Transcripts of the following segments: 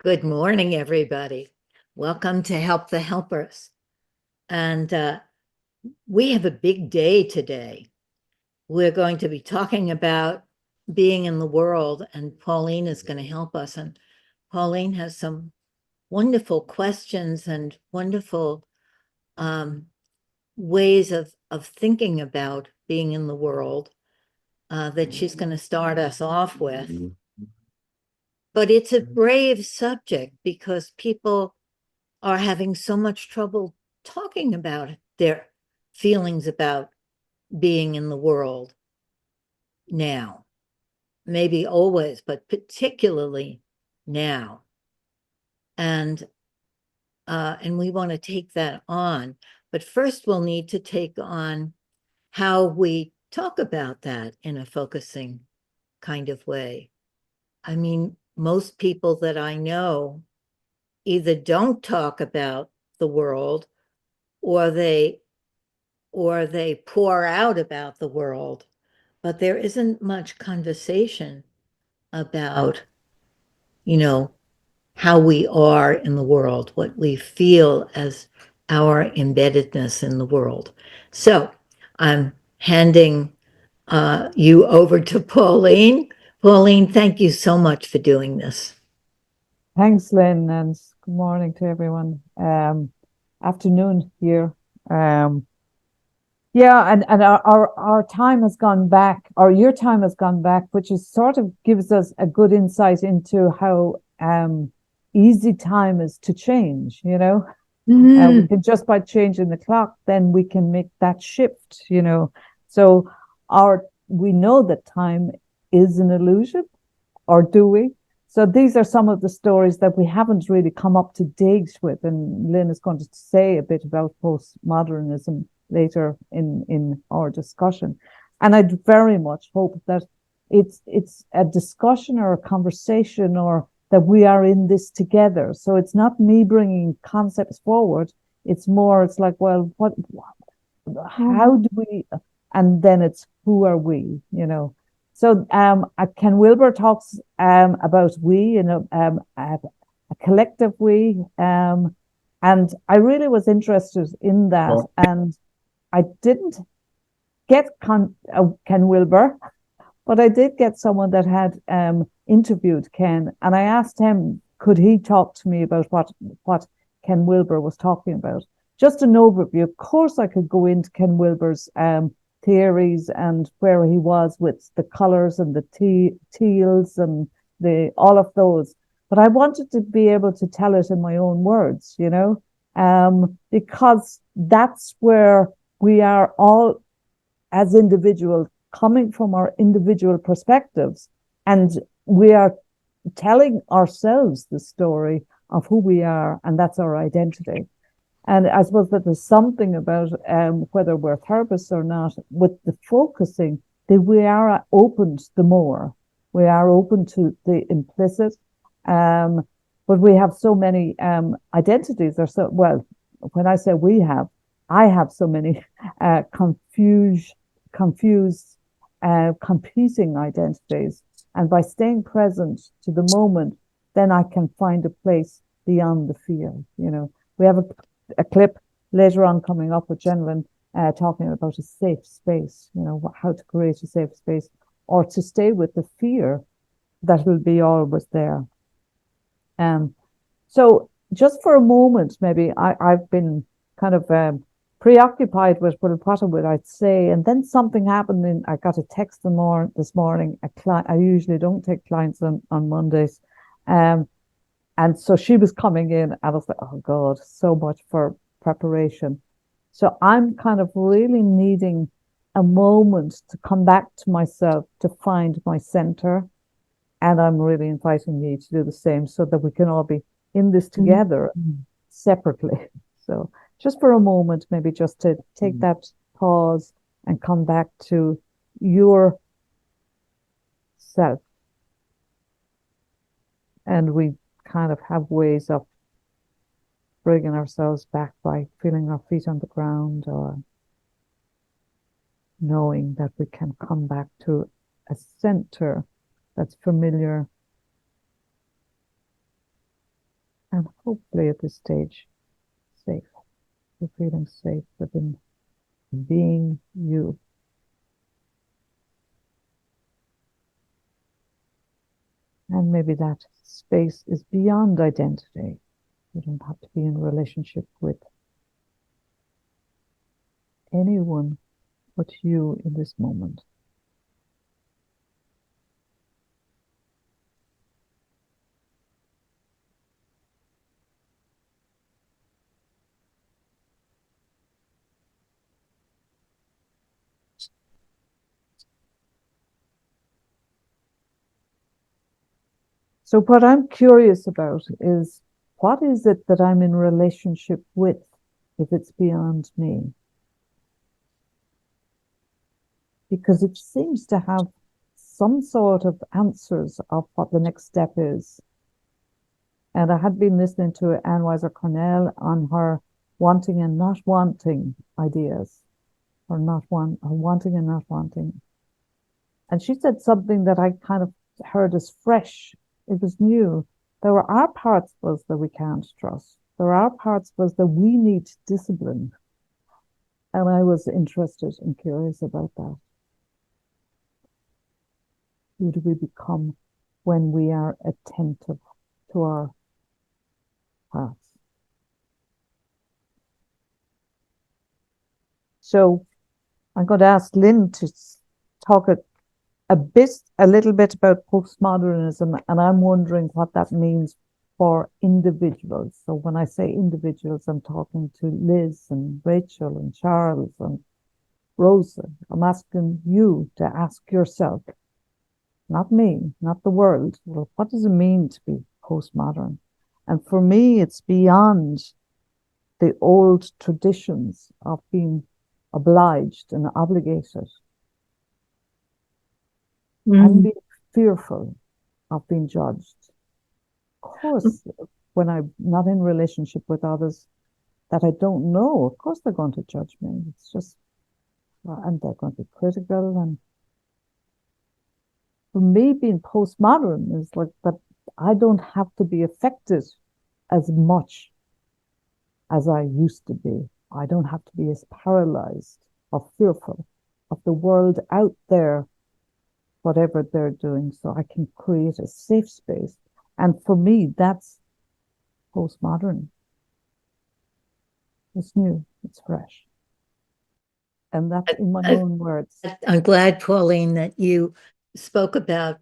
Good morning, everybody. Welcome to Help the Helpers. And we have a big day today. We're going to be talking about being in the world, and Pauline is going to help us. And Pauline has some wonderful questions and wonderful ways of thinking about being in the world that she's going to start us off with. But it's a brave subject because people are having so much trouble talking about their feelings about being in the world now. Maybe always, but particularly now. And we want to take that on. But first, we'll need to take on how we talk about that in a focusing kind of way. I mean, most people that I know either don't talk about the world or they pour out about the world, but there isn't much conversation about, how we are in the world, what we feel as our embeddedness in the world. So I'm handing you over to Pauline. Pauline, thank you so much for doing this. Thanks, Lynn, and good morning to everyone. Afternoon here. Yeah, and our time has gone back, or your time has gone back, which is sort of gives us a good insight into how easy time is to change, we can just by changing the clock, then we can make that shift. So we know that time is an illusion, or do we? So these are some of the stories that we haven't really come up to date with. And Lynn is going to say a bit about postmodernism later in our discussion. And I very much hope that it's a discussion or a conversation, or that we are in this together. So it's not me bringing concepts forward. It's like, well, how do we, and then it's who are we. So Ken Wilber talks about we, a collective we, and I really was interested in that. And I didn't get Ken Wilber, but I did get someone that had interviewed Ken, and I asked him, could he talk to me about what Ken Wilber was talking about? Just an overview. Of course, I could go into Ken Wilber's theories and where he was with the colors and the teals and all of those. But I wanted to be able to tell it in my own words, because that's where we are all as individuals coming from our individual perspectives. And we are telling ourselves the story of who we are, and that's our identity. And I suppose that there's something about whether we're therapists or not, with the focusing, that we are open to the more. We are open to the implicit. But we have so many identities. When I say I have so many confused, competing identities. And by staying present to the moment, then I can find a place beyond the fear. We have a clip later on coming up with Jenlyn talking about a safe space, how to create a safe space, or to stay with the fear that will be always there. So just for a moment, maybe I've been kind of preoccupied with, well, what would I say? And then something happened, and I got a text this morning. I usually don't take clients on Mondays. And so she was coming in, and I was like, oh God, so much for preparation. So I'm kind of really needing a moment to come back to myself, to find my center. And I'm really inviting you to do the same so that we can all be in this together separately. So just for a moment, maybe just to take that pause and come back to your self. And we kind of have ways of bringing ourselves back by feeling our feet on the ground, or knowing that we can come back to a center that's familiar. And hopefully at this stage, safe. You're feeling safe within being you. And maybe that space is beyond identity. You don't have to be in a relationship with anyone but you in this moment. So what I'm curious about is, what is it that I'm in relationship with if it's beyond me? Because it seems to have some sort of answers of what the next step is. And I had been listening to Anne Weiser Cornell on her wanting and not wanting ideas, or wanting and not wanting. And she said something that I kind of heard as fresh. It was new. There are parts of us that we can't trust. There are parts of us that we need discipline. And I was interested and curious about that. Who do we become when we are attentive to our parts? So I'm going to ask Lynn to talk a little bit about postmodernism, and I'm wondering what that means for individuals. So when I say individuals, I'm talking to Liz and Rachel and Charles and Rosa. I'm asking you to ask yourself, not me, not the world, well, what does it mean to be postmodern? And for me, it's beyond the old traditions of being obliged and obligated and being fearful of being judged. Of course, when I'm not in relationship with others that I don't know, of course they're going to judge me. It's just, and they're going to be critical. And for me, being postmodern is like that I don't have to be affected as much as I used to be. I don't have to be as paralyzed or fearful of the world out there, whatever they're doing, so I can create a safe space. And for me, that's postmodern. It's new, it's fresh. And that's in my own words. I'm glad, Pauline, that you spoke about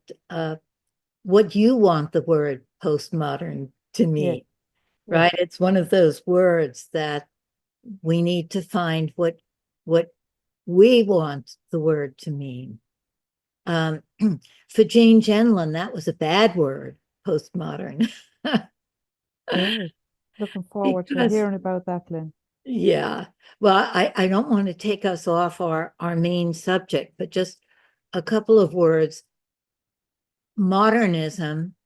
what you want the word postmodern to mean, right? It's one of those words that we need to find what we want the word to mean. For Jane Genlin, that was a bad word, postmodern. Looking forward to hearing about that, Lynn. Yeah. Well, I don't want to take us off our main subject, but just a couple of words. Modernism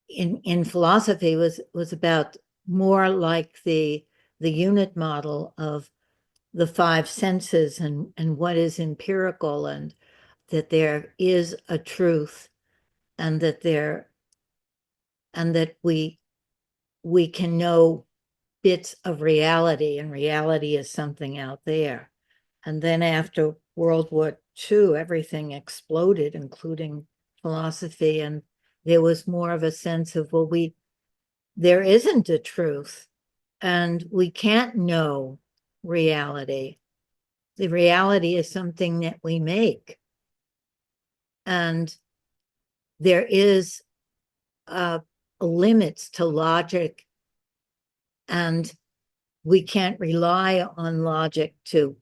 in philosophy was about more like the unit model of the five senses and what is empirical, and that there is a truth, and that we can know bits of reality, and reality is something out there. And then after World War II, everything exploded, including philosophy, and there was more of a sense of, well, there isn't a truth, and we can't know reality. The reality is something that we make. And there is limits to logic, and we can't rely on logic to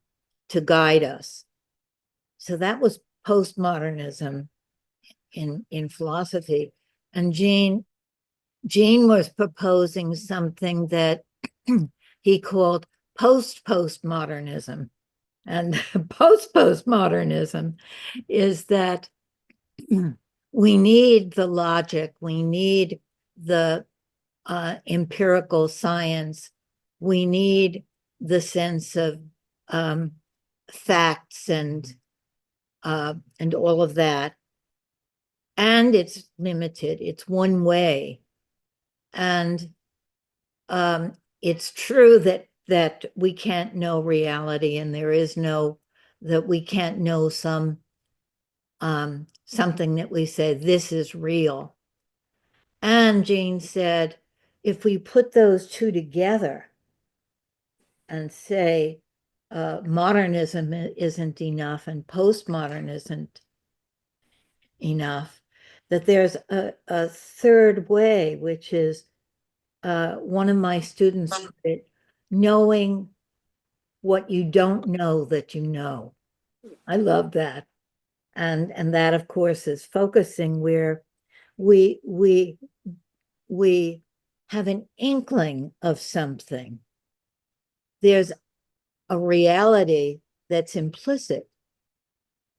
guide us. So that was postmodernism in philosophy. And Gene was proposing something that he called postmodernism. And postmodernism is that we need the logic, we need the empirical science, we need the sense of facts and all of that. And it's limited, it's one way. And it's true that we can't know reality, and there is no, that we can't know something that we say this is real. And Jean said, if we put those two together and say modernism isn't enough and postmodern isn't enough, that there's a third way, which is one of my students put it, knowing what you don't know that you know. I love that. And that, of course, is focusing where we we we have an inkling of something. There's a reality that's implicit,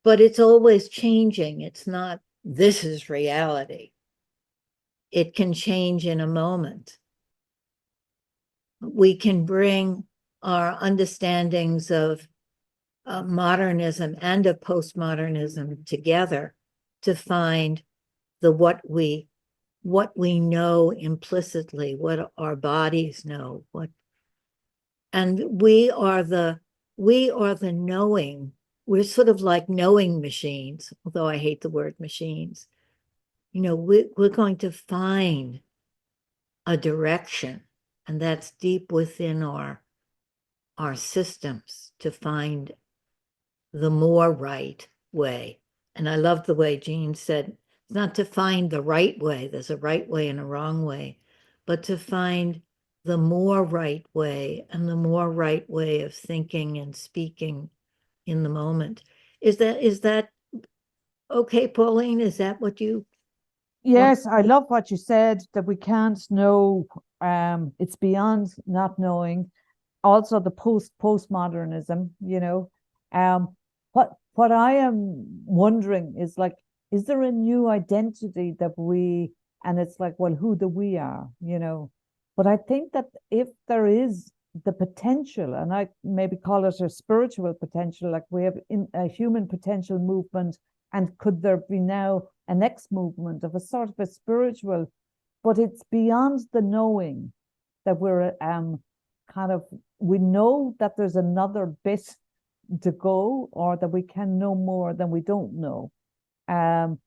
but it's always changing. It's not, this is reality. It can change in a moment. We can bring our understandings of modernism and of postmodernism together to find the what we know implicitly, what our bodies know, and we are the knowing. We're sort of like knowing machines, although I hate the word machines. You know, we're going to find a direction, and that's deep within our systems, to find the more right way. And I love the way Jean said, not to find the right way, there's a right way and a wrong way, but to find the more right way, and the more right way of thinking and speaking in the moment. Is that okay, Pauline? Is that what you want? Yes, I love what you said, that we can't know, it's beyond not knowing. Also the postmodernism, you know. What I am wondering is, like, is there a new identity that we, and it's like, well, who the we are, you know? But I think that if there is the potential, and I maybe call it a spiritual potential, like we have in a human potential movement, and could there be now a next movement of a sort of a spiritual, but it's beyond the knowing, that we're kind of, we know that there's another bit to go, or that we can know more than we don't know. And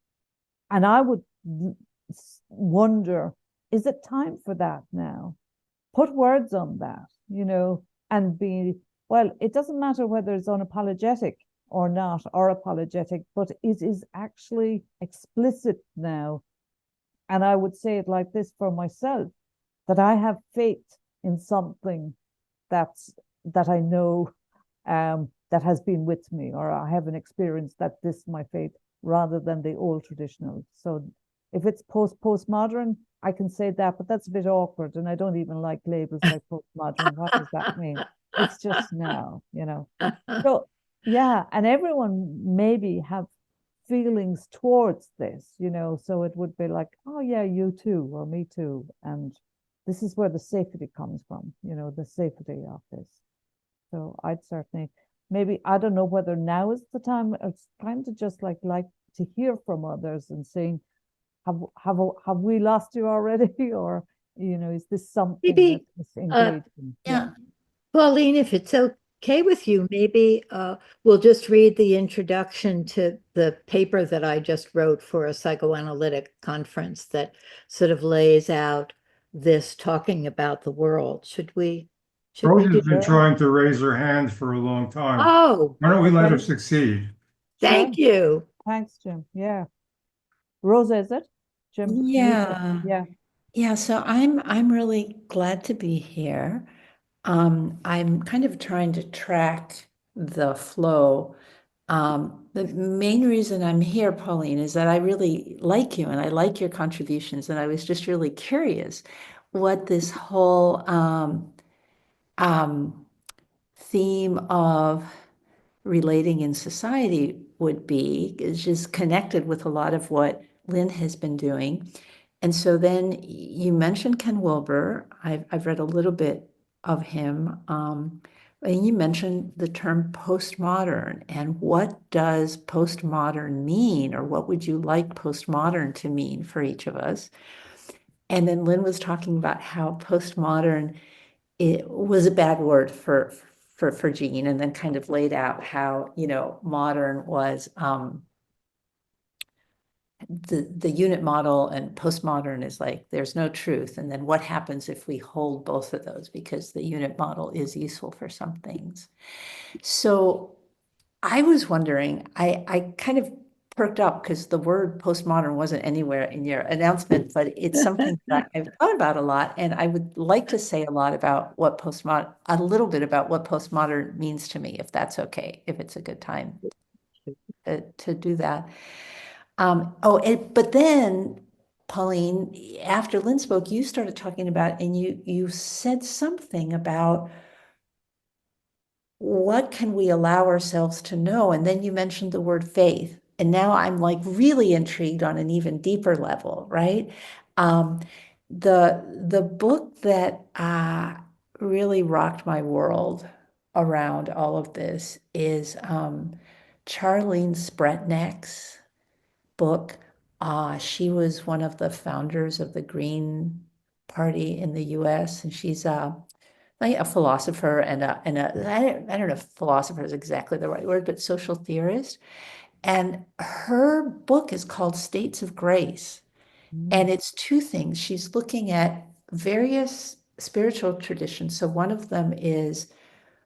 I would wonder, is it time for that now? Put words on that, you know, and be, well, it doesn't matter whether it's unapologetic or not, or apologetic, but it is actually explicit now. And I would say it like this for myself, that I have faith in something that I know, that has been with me, or I have an experience that this is my faith, rather than the old traditional. So if it's postmodern, I can say that, but that's a bit awkward, and I don't even like labels like postmodern. What does that mean? It's just now, you know. So yeah, and everyone maybe have feelings towards this, you know, so it would be like, oh yeah, you too, or me too. And this is where the safety comes from, you know, the safety of this. So I'd certainly, maybe, I don't know whether now is the time. It's kind of just like to hear from others and saying, have we lost you already? Or, you know, is this something that Maybe, is engaging? yeah, Pauline, if it's okay with you, maybe we'll just read the introduction to the paper that I just wrote for a psychoanalytic conference that sort of lays out this, talking about the world. Should we Rose do? has been trying to raise her hand for a long time. Oh, Why don't we let her Okay, succeed? sure. thank you. Thanks, Jim. Yeah. Rosa, is it? Jim, you said, Yeah. yeah. Yeah, so I'm really glad to be here. I'm kind of trying to track the flow. The main reason I'm here, Pauline, is that I really like you and I like your contributions, and I was just really curious what this whole um, theme of relating in society would be, is just connected with a lot of what Lynn has been doing. And so then you mentioned Ken Wilber. I've read a little bit of him. And you mentioned the term postmodern, and what does postmodern mean, or what would you like postmodern to mean for each of us? And then Lynn was talking about how postmodern, it was a bad word for Jean, and then kind of laid out how, modern was the unit model, and postmodern is like there's no truth. And then what happens if we hold both of those, because the unit model is useful for some things. So I was wondering, I kind of perked up because the word postmodern wasn't anywhere in your announcement, but it's something that I've thought about a lot, and I would like to say a little bit about what postmodern means to me, if that's okay, if it's a good time to do that. But then, Pauline, after Lynn spoke, you started talking about, and you said something about what can we allow ourselves to know? And then you mentioned the word faith. And now I'm like really intrigued on an even deeper level, right? The book that really rocked my world around all of this is Charlene Spretnak's book. She was one of the founders of the Green Party in the US, and she's like a philosopher and I don't know if philosopher is exactly the right word, but social theorist. And her book is called States of Grace. And it's two things. She's looking at various spiritual traditions. So one of them is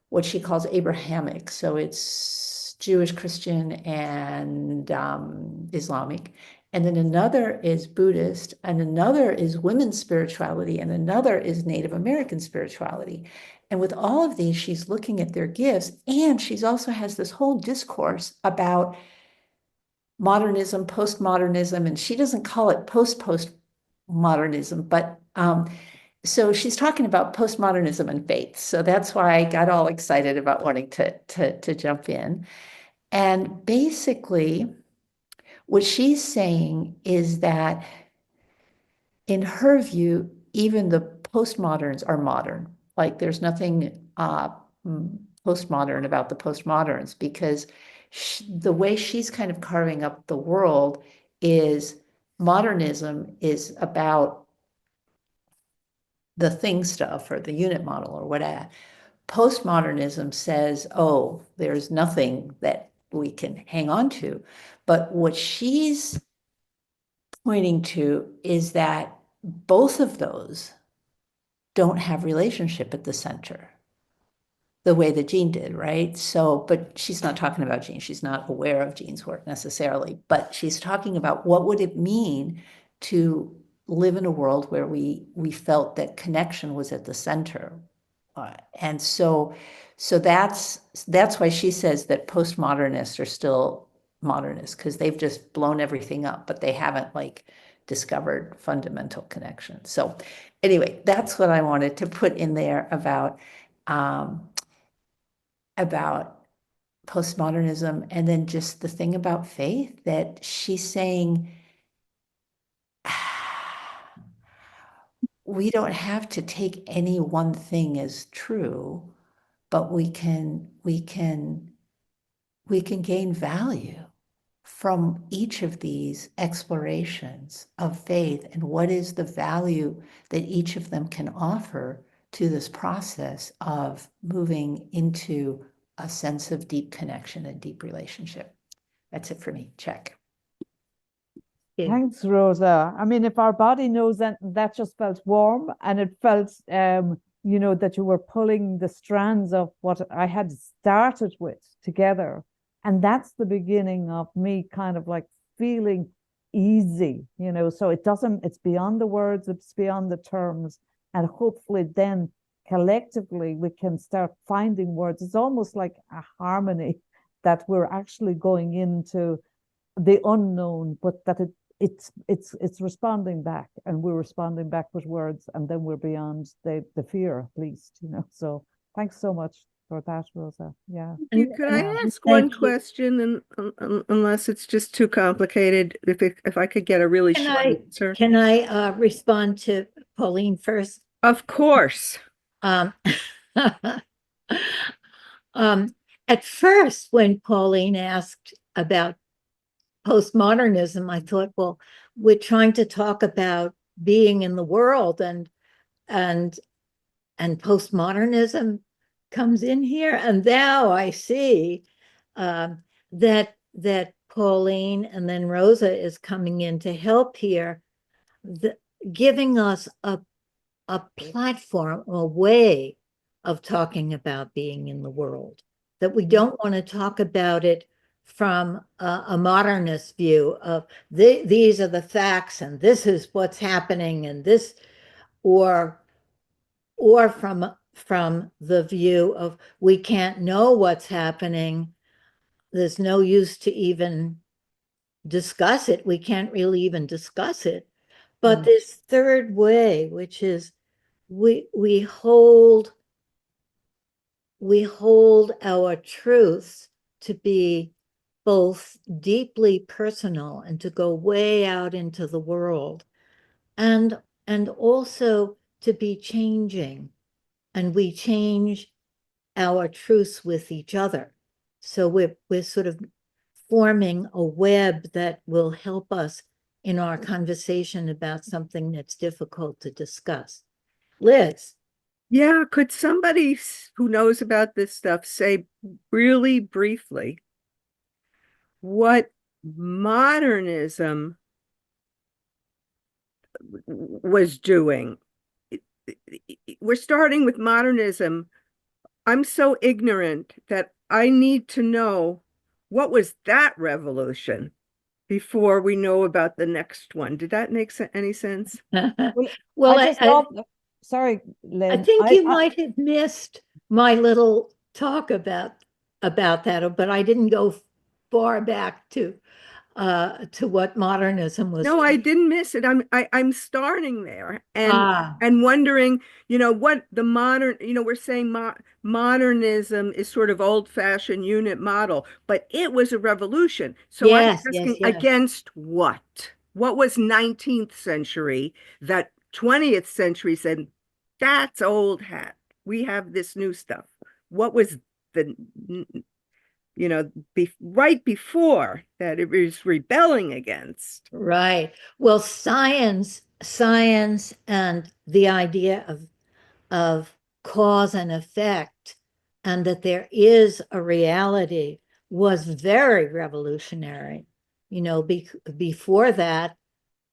what she calls Abrahamic. So it's Jewish, Christian, and Islamic. And then another is Buddhist, and another is women's spirituality, and another is Native American spirituality. And with all of these, she's looking at their gifts, and she's also has this whole discourse about modernism, postmodernism, and she doesn't call it postmodernism, but so she's talking about postmodernism and faith. So that's why I got all excited about wanting to jump in. And basically, what she's saying is that in her view, even the postmoderns are modern. Like there's nothing postmodern about the postmoderns, because the way she's kind of carving up the world is modernism is about the thing stuff or the unit model or whatever. Postmodernism says, oh, there's nothing that we can hang on to. But what she's pointing to is that both of those don't have relationship at the center the way that Jean did, right? So, but she's not talking about Jean. She's not aware of Jean's work necessarily, but she's talking about what would it mean to live in a world where we felt that connection was at the center. And so that's why she says that postmodernists are still modernists, because they've just blown everything up, but they haven't like discovered fundamental connection. So anyway, that's what I wanted to put in there about postmodernism. And then just the thing about faith, that she's saying we don't have to take any one thing as true, but we can gain value from each of these explorations of faith, and what is the value that each of them can offer to this process of moving into a sense of deep connection and deep relationship. That's it for me. Check. Yeah. Thanks, Rosa. I mean, if our body knows that, that just felt warm, and it felt, that you were pulling the strands of what I had started with together. And that's the beginning of me kind of like feeling easy, so it's beyond the words, it's beyond the terms. And hopefully then collectively we can start finding words. It's almost like a harmony, that we're actually going into the unknown, but that it's responding back, and we're responding back with words, and then we're beyond the fear, at least, So thanks so much for that, Rosa. Yeah. Could I ask Thank one you. question, and unless it's just too complicated, if I could get a really short answer? Can I respond to Pauline first? Of course. Um, at first, when Pauline asked about postmodernism, I thought, well, we're trying to talk about being in the world, and postmodernism comes in here. And now I see that Pauline and then Rosa is coming in to help here, giving us a platform, a way of talking about being in the world, that we don't want to talk about it from a modernist view of these are the facts and this is what's happening and this, or from the view of we can't know what's happening. There's no use to even discuss it. We can't really even discuss it. But this third way, which is we hold our truths to be both deeply personal and to go way out into the world, and also to be changing, and we change our truths with each other. So we're sort of forming a web that will help us in our conversation about something that's difficult to discuss. Liz. Yeah, could somebody who knows about this stuff say really briefly what modernism was doing? We're starting with modernism. I'm so ignorant that I need to know, what was that revolution before we know about the next one. Did that make any sense? Well, I just love, sorry, I Lynn. think you might have missed my little talk about that, but I didn't go far back to what modernism was. No, I didn't miss it. I'm starting there Ah, and wondering, what the modern, we're saying modernism is sort of old-fashioned unit model, but it was a revolution. So I'm yes, asking, yes. against what? What was 19th century that 20th century said, that's old hat. We have this new stuff. What was the right before that it was rebelling against? Right. Well, science and the idea of cause and effect, and that there is a reality, was very revolutionary. Before that,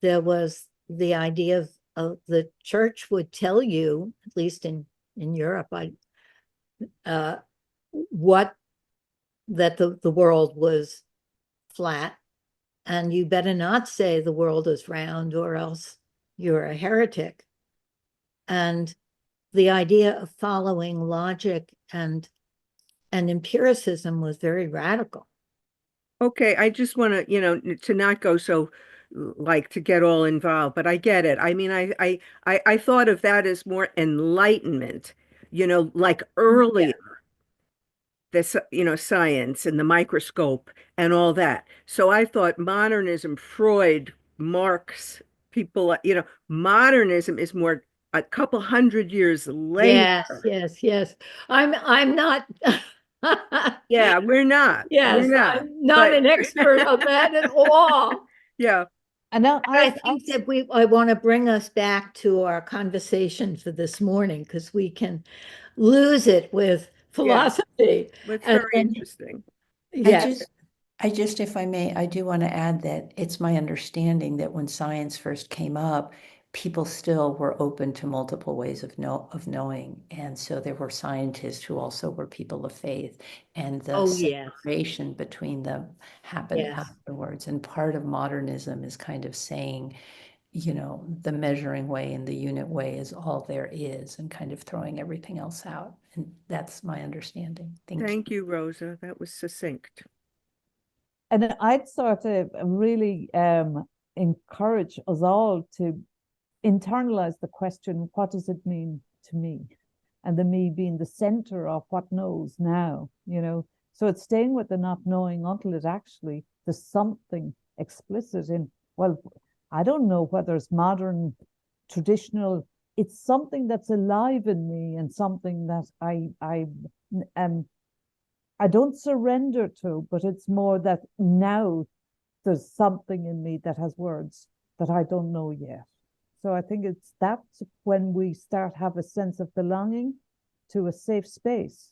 there was the idea of the church would tell you, at least in Europe, what that the world was flat, and you better not say the world is round or else you're a heretic. And the idea of following logic and empiricism was very radical. Okay, I just want to, to not go so like to get all involved, but I get it. I mean, I thought of that as more enlightenment, like earlier, this, science and the microscope and all that. So I thought modernism, Freud, Marx, people, modernism is more a couple hundred years Yes, later. yes. I'm not. Yeah, we're not. Yes, We're not. I'm not But an expert on that at all. yeah, And now I think that I want to bring us back to our conversation for this morning, because we can lose it with philosophy. that's And very then, interesting. yes, I just, if I may, I do want to add that it's my understanding that when science first came up, people still were open to multiple ways of knowing. And so there were scientists who also were people of faith, and the oh, yes, separation between them happened yes. afterwards. And part of modernism is kind of saying, the measuring way and the unit way is all there is, and kind of throwing everything else out. And that's my understanding. Thank you, Rosa. That was succinct. And I'd sort of really encourage us all to internalize the question, what does it mean to me? And the me being the center of what knows now, So it's staying with the not knowing until it actually, there's something explicit in, well, I don't know whether it's modern, traditional, it's something that's alive in me and something that I don't surrender to, but it's more that now there's something in me that has words that I don't know yet. So I think that's when we start have a sense of belonging to a safe space.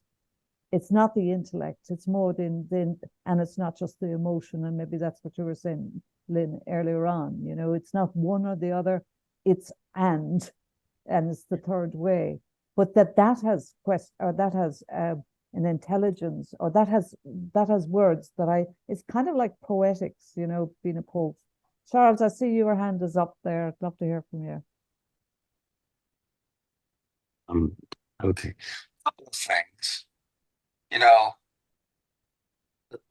It's not the intellect, it's more and it's not just the emotion. And maybe that's what you were saying, Lynn, earlier on. It's not one or the other, it's and it's the third way. But that has an intelligence, or that has words it's kind of like poetics, being a poet. Charles, I see your hand is up there. I'd love to hear from you. Okay. Couple of things. The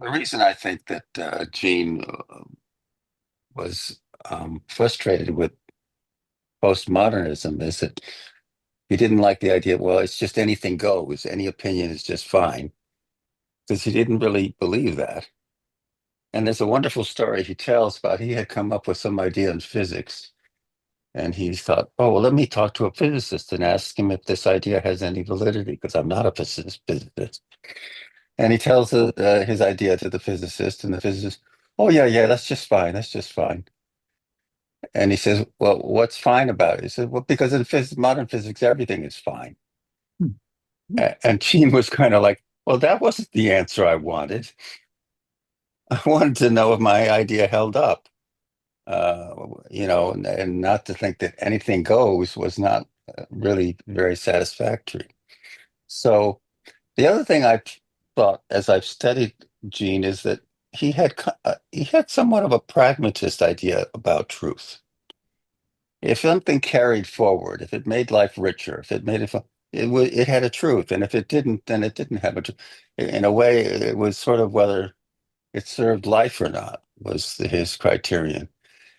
reason I think that Gene was frustrated with postmodernism is that he didn't like the idea, well, it's just anything goes, any opinion is just fine, because he didn't really believe that. And there's a wonderful story he tells about he had come up with some idea in physics. And he thought, oh, well, let me talk to a physicist and ask him if this idea has any validity, because I'm not a physicist. And he tells his idea to the physicist, and the physicist, oh, yeah, that's just fine. That's just fine. And he says, well, what's fine about it? He said, well, because in modern physics, everything is fine. And Gene was kind of like, well, that wasn't the answer I wanted. I wanted to know if my idea held up. And not to think that anything goes was not really very satisfactory. So the other thing I thought as I've studied Gene is that he had somewhat of a pragmatist idea about truth. If something carried forward, if it made life richer, if it made it had a truth, and if it didn't, then it didn't have a truth. In a way, it was sort of whether it served life or not was his criterion.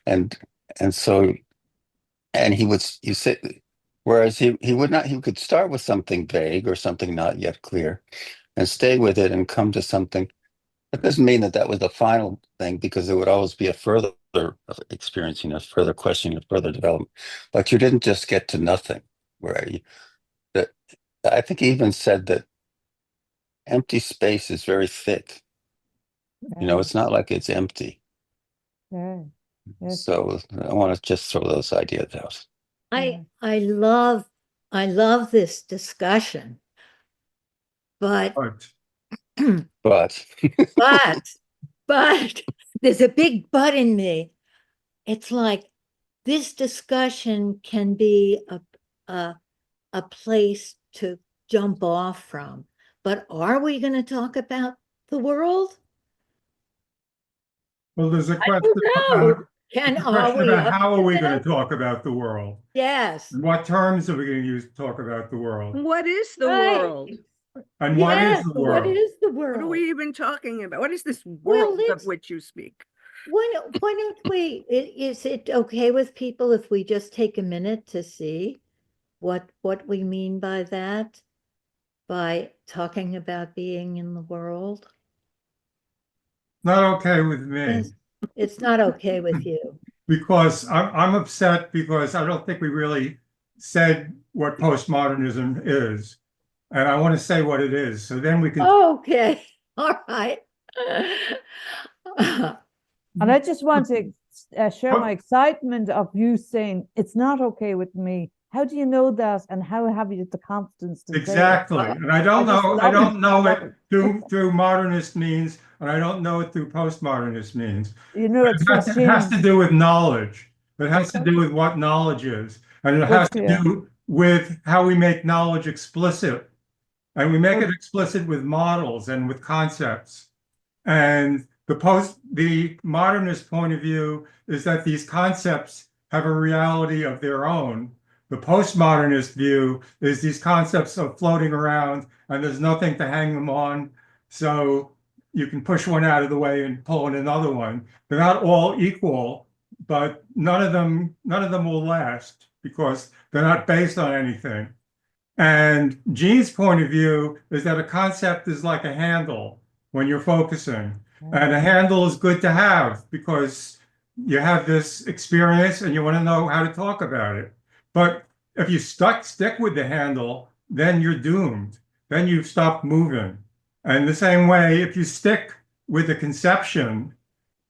And so he would you say, whereas he could start with something vague or something not yet clear and stay with it and come to something. That doesn't mean that was the final thing, because there would always be a further experiencing, a further questioning, a further development. But you didn't just get to nothing. I think he even said that empty space is very thick. It's not like it's empty. Yeah. Yes. So I want to just throw those ideas out. I love this discussion, but But but there's a big but in me. It's like this discussion can be a place to jump off from, but are we going to talk about the world? well, there's a question about how are we going to talk about the world? Yes. And what terms are we going to use to talk about the world? What is the Right. world? And what is Yes, the what world? is the What world? are we even talking about? What is this Well, world of which you speak? Why don't we, is it okay with people if we just take a minute to see what we mean by that, by talking about being in the world? Not okay with me, It's not okay with you. because I'm upset because I don't think we really said what postmodernism is. And I want to say what it is. So then we can. Okay, all right. And I just want to share my excitement of you saying it's not okay with me. How do you know that, and how have you the confidence to Exactly. say it? And I don't know it It's- through modernist means, and I don't know it through postmodernist means. It's what It has to do with knowledge. It has to do with what knowledge is. And it has to do with how we make knowledge explicit. And we make it explicit with models and with concepts. And the modernist point of view is that these concepts have a reality of their own. The postmodernist view is these concepts are floating around and there's nothing to hang them on. So you can push one out of the way and pull in another one. They're not all equal, but none of them will last because they're not based on anything. And Gene's point of view is that a concept is like a handle when you're focusing. And a handle is good to have because you have this experience and you want to know how to talk about it. But if you stick with the handle, then you're doomed. Then you've stopped moving. And the same way, if you stick with the conception,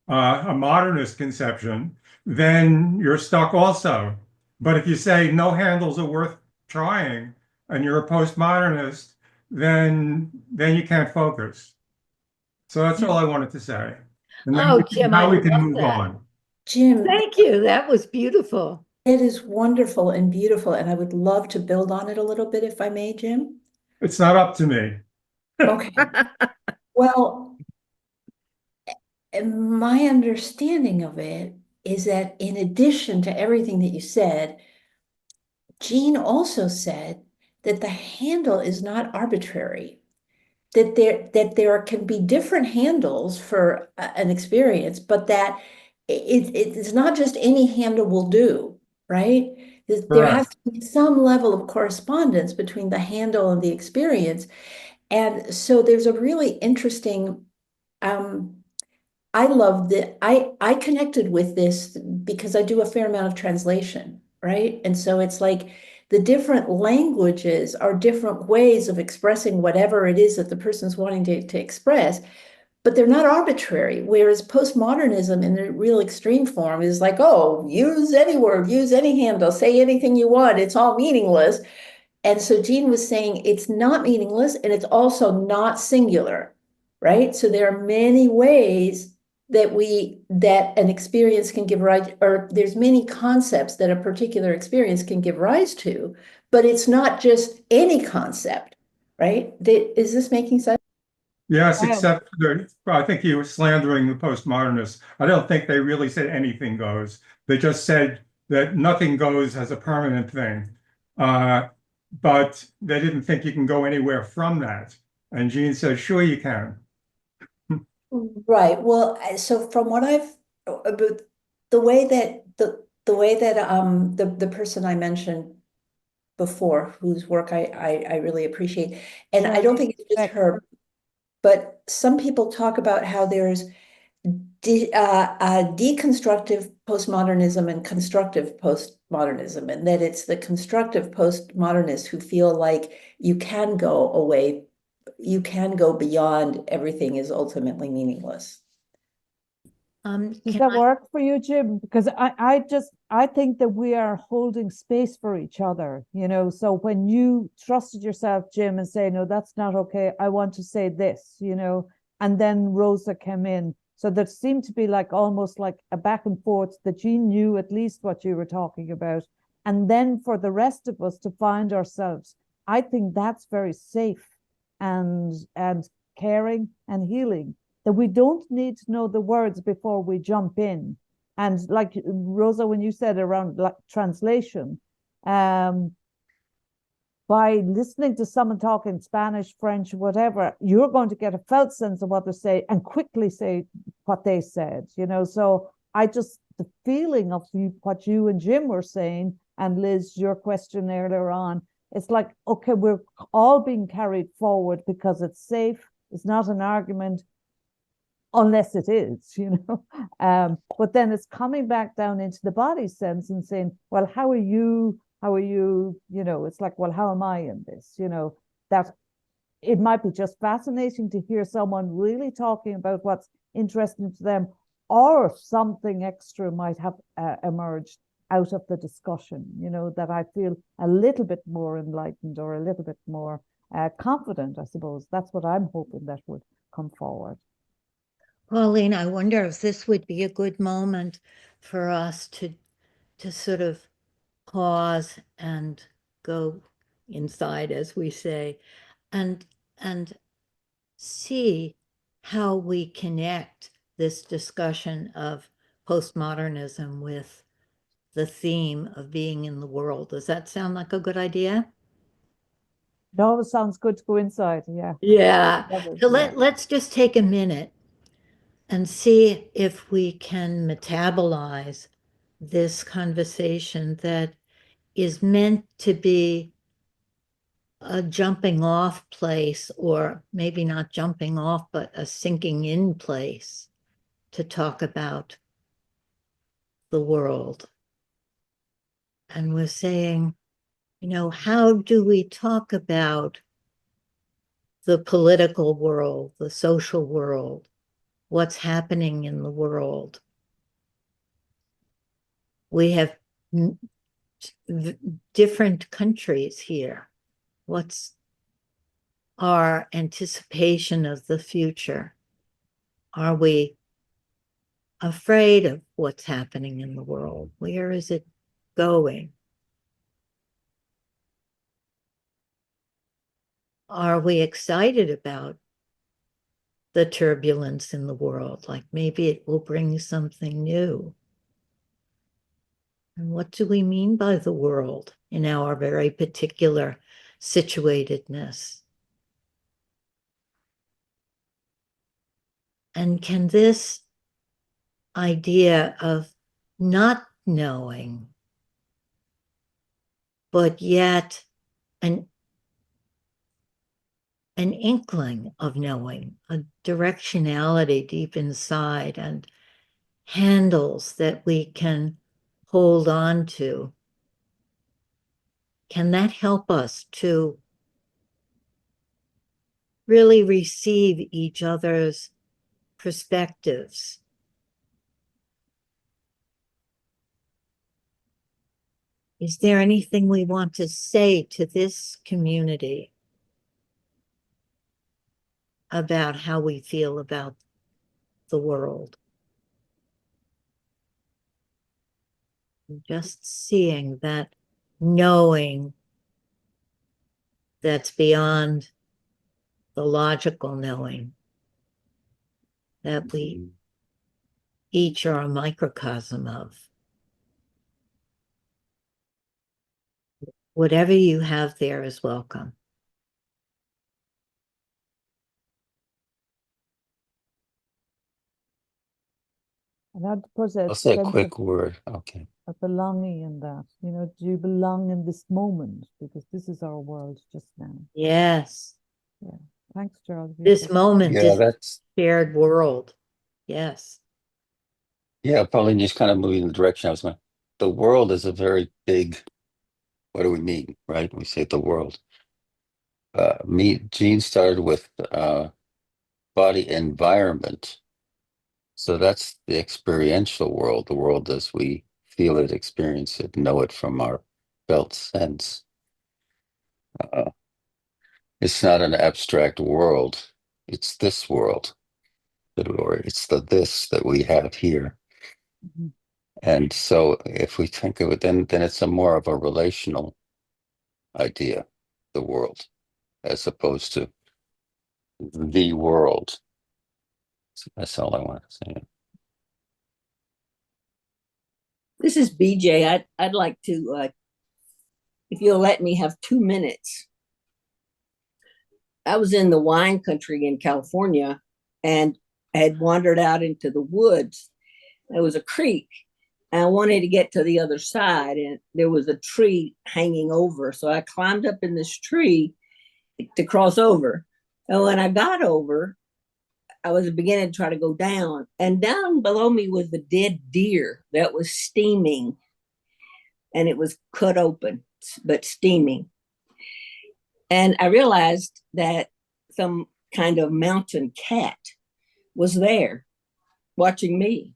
a modernist conception, then you're stuck also. But if you say no handles are worth trying and you're a postmodernist, then you can't focus. So that's all I wanted to say. And then Oh, Jim, I now we can love move that. on. Jim, Thank you. That was beautiful. it is wonderful and beautiful, and I would love to build on it a little bit if I may, Jim. It's not up to me. Okay. Well, my understanding of it is that in addition to everything that you said, Jean also said that the handle is not arbitrary, that there can be different handles for an experience, but that it's not just any handle will do, right? There has Correct. to be some level of correspondence between the handle and the experience. And so there's a really interesting, I love that. I connected with this because I do a fair amount of translation, right? And so it's like the different languages are different ways of expressing whatever it is that the person's wanting to express, but they're not arbitrary. Whereas postmodernism in the real extreme form is like, oh, use any word, use any handle, say anything you want, it's all meaningless. And so Jean was saying it's not meaningless and it's also not singular, right? So there are many ways that an experience can give rise, or there's many concepts that a particular experience can give rise to, but it's not just any concept, right? Is this making sense? Yes, Um, except I think you were slandering the postmodernists. I don't think they really said anything goes. They just said that nothing goes as a permanent thing. But they didn't think you can go anywhere from that. And Jean says, sure you can. Right. Well, so from what I've, but the way that the person I mentioned before, whose work I really appreciate, and I don't think it's just her, but some people talk about how there's deconstructive postmodernism and constructive postmodernism, and that it's the constructive postmodernists who feel like you can go away, you can go beyond everything is ultimately meaningless. Does Can that I, work for you, Jim? Because I think that we are holding space for each other, you know. So when you trusted yourself, Jim, and say, no, that's not okay, I want to say this, you know, and then Rosa came in. So there seemed to be like almost like a back and forth that Jean knew at least what you were talking about. And then for the rest of us to find ourselves, I think that's very safe and caring and healing, that we don't need to know the words before we jump in. And like Rosa, when you said around like translation, by listening to someone talking Spanish, French, whatever, you're going to get a felt sense of what they say and quickly say what they said, you know. So the feeling of what you and Jim were saying, and Liz, your question earlier on, it's like, okay, we're all being carried forward because it's safe. It's not an argument, unless it is, you know. But then it's coming back down into the body sense and saying, well, how are you, you know, it's like, well, how am I in this, you know, that it might be just fascinating to hear someone really talking about what's interesting to them, or something extra might have emerged out of the discussion, you know, that I feel a little bit more enlightened or a little bit more confident, I suppose. That's what I'm hoping that would come forward. Pauline, I wonder if this would be a good moment for us to sort of pause and go inside, as we say, and see how we connect this discussion of postmodernism with the theme of being in the world. Does that sound like a good idea? It always sounds good to go inside. Yeah. Yeah. So Yeah. let's just take a minute and see if we can metabolize this conversation that is meant to be a jumping off place, or maybe not jumping off, but a sinking in place to talk about the world. And we're saying, you know, how do we talk about the political world, the social world, what's happening in the world? We have different countries here? What's our anticipation of the future? Are we afraid of what's happening in the world? Where is it going? Are we excited about the turbulence in the world? Like maybe it will bring something new. And what do we mean by the world in our very particular situatedness? And can this idea of not knowing, but yet an inkling of knowing, a directionality deep inside, and handles that we can hold on to, can that help us to really receive each other's perspectives? Is there anything we want to say to this community about how we feel about the world? Just seeing that knowing that's beyond the logical knowing that we each are a microcosm of. Whatever you have there is welcome. And I'd put a I'll say a sense quick word. Okay. of belonging in that. You know, do you belong in this moment? Because this is our world just now. Yes, Thanks, Charles. this moment Yeah, is that's shared world. Yes. yeah, probably just kind of moving in the direction I was going. The world is a very big, what do we mean, right? We say the world. Gene started with body environment. So that's the experiential world, the world as we feel it, experience it, know it from our felt sense. Uh, it's not an abstract world. It's this world, or it's the this that we have here. Mhm. And so if we think of it, then it's a more of a relational idea, the world, as opposed to the world. So that's all I want to say. This is BJ. I'd like to, if you'll let me have 2 minutes. I was in the wine country in California and had wandered out into the woods. There was a creek, and I wanted to get to the other side, and there was a tree hanging over. So I climbed up in this tree to cross over. And when I got over, I was beginning to try to go down, and down below me was the dead deer that was steaming, and it was cut open, but steaming. And I realized that some kind of mountain cat was there watching me.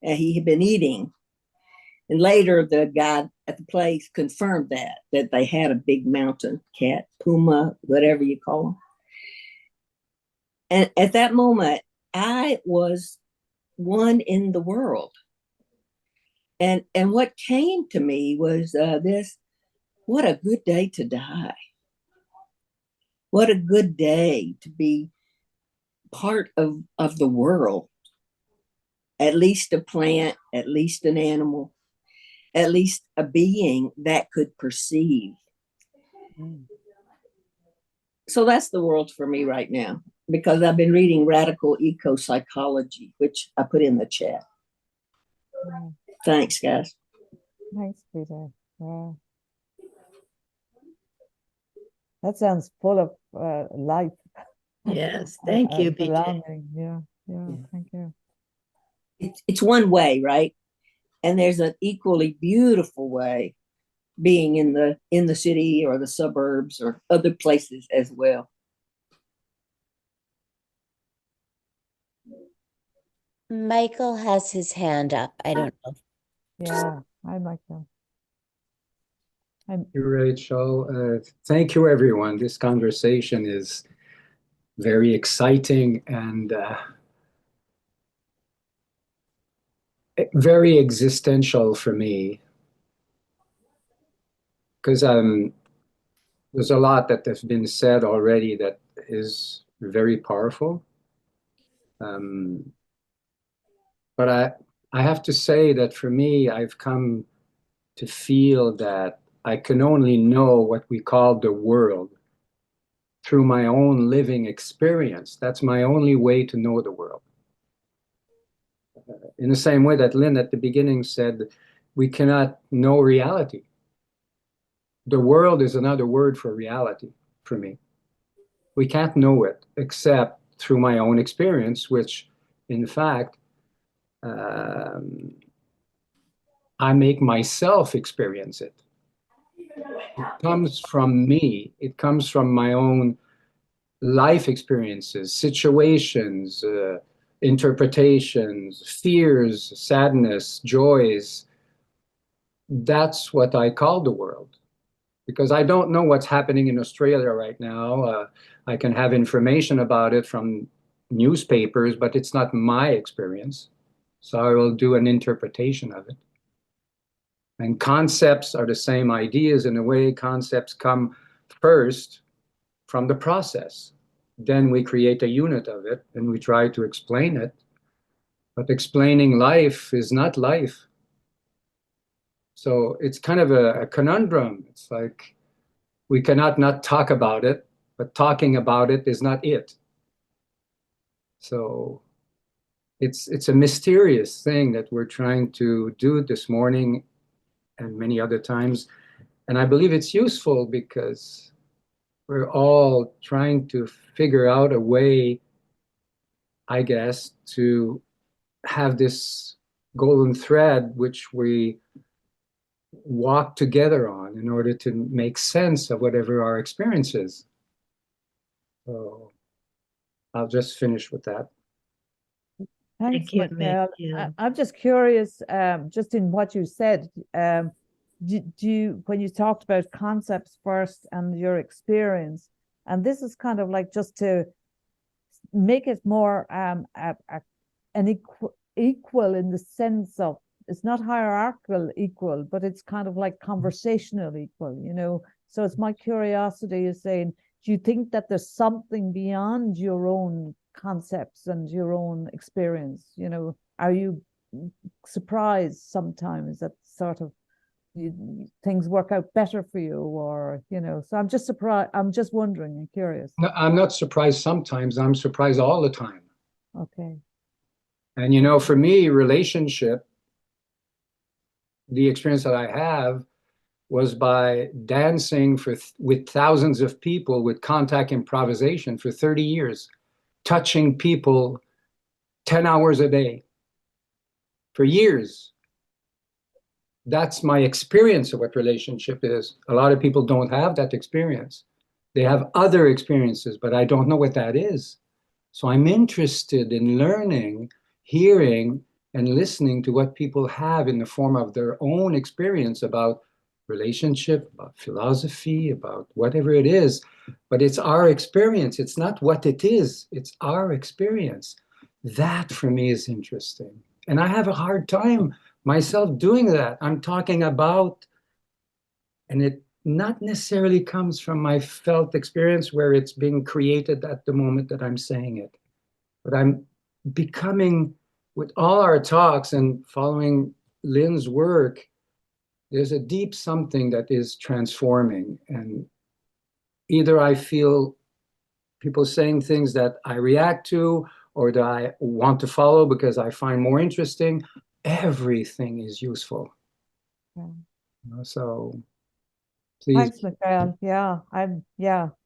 And he had been eating. And later, the guy at the place confirmed that they had a big mountain cat, puma, whatever you call them. And at that moment, I was one in the world. And what came to me was this: what a good day to die. What a good day to be part of the world, at least a plant, at least an animal, at least a being that could perceive. So that's the world for me right now, because I've been reading Radical Eco Psychology, which I put in the chat. Yeah. Thanks, guys. Thanks, Peter. Wow. That sounds full of life. Yes. Thank you, BJ. Belonging. Yeah, Yeah. thank you. It's one way, right? And there's an equally beautiful way being in the city or the suburbs or other places as well. Michael has his hand up. I don't know. Yeah, I like that. I'm you, Rachel. Thank you, everyone. This conversation is very exciting and very existential for me because there's a lot that has been said already that is very powerful. But I have to say that for me, I've come to feel that I can only know what we call the world through my own living experience. That's my only way to know the world. In the same way that Lynn at the beginning said, we cannot know reality. The world is another word for reality for me. We can't know it except through my own experience, which in fact, I make myself experience it. It comes from me. It comes from my own life experiences, situations, interpretations, fears, sadness, joys. That's what I call the world. Because I don't know what's happening in Australia right now. I can have information about it from newspapers, but it's not my experience. So I will do an interpretation of it. And concepts are the same ideas. In a way, concepts come first from the process. Then we create a unit of it and we try to explain it. But explaining life is not life. So it's kind of a conundrum. It's like we cannot not talk about it, but talking about it is not it. So it's a mysterious thing that we're trying to do this morning and many other times. And I believe it's useful because we're all trying to figure out a way, I guess, to have this golden thread which we walk together on in order to make sense of whatever our experience is. So I'll just finish with that. Thanks, Thank you, Michael. Matthew. I'm just curious, just in what you said, do you, when you talked about concepts first and your experience, and this is kind of like just to make it more equal in the sense of it's not hierarchical equal, but it's kind of like conversational equal, you know. So it's my curiosity is saying, do you think that there's something beyond your own concepts and your own experience? You know, are you surprised sometimes that sort of things work out better for you, or you know? So I'm just surprised. I'm just wondering and curious. No, I'm not surprised sometimes. I'm surprised all the time. Okay. And you know, for me, relationship, the experience that I have was by dancing with thousands of people with contact improvisation for 30 years, touching people 10 hours a day for years. That's my experience of what relationship is. A lot of people don't have that experience. They have other experiences, but I don't know what that is. So I'm interested in learning, hearing, and listening to what people have in the form of their own experience about relationship, about philosophy, about whatever it is. But it's our experience. It's not what it is. It's our experience. That for me is interesting. And I have a hard time myself doing that. I'm talking about, and it not necessarily comes from my felt experience where it's being created at the moment that I'm saying it. But I'm becoming, with all our talks and following Lynn's work, there's a deep something that is transforming. And either I feel people saying things that I react to or that I want to follow because I find more interesting. Everything is useful. Yeah. So please. Thanks, Michael. Yeah,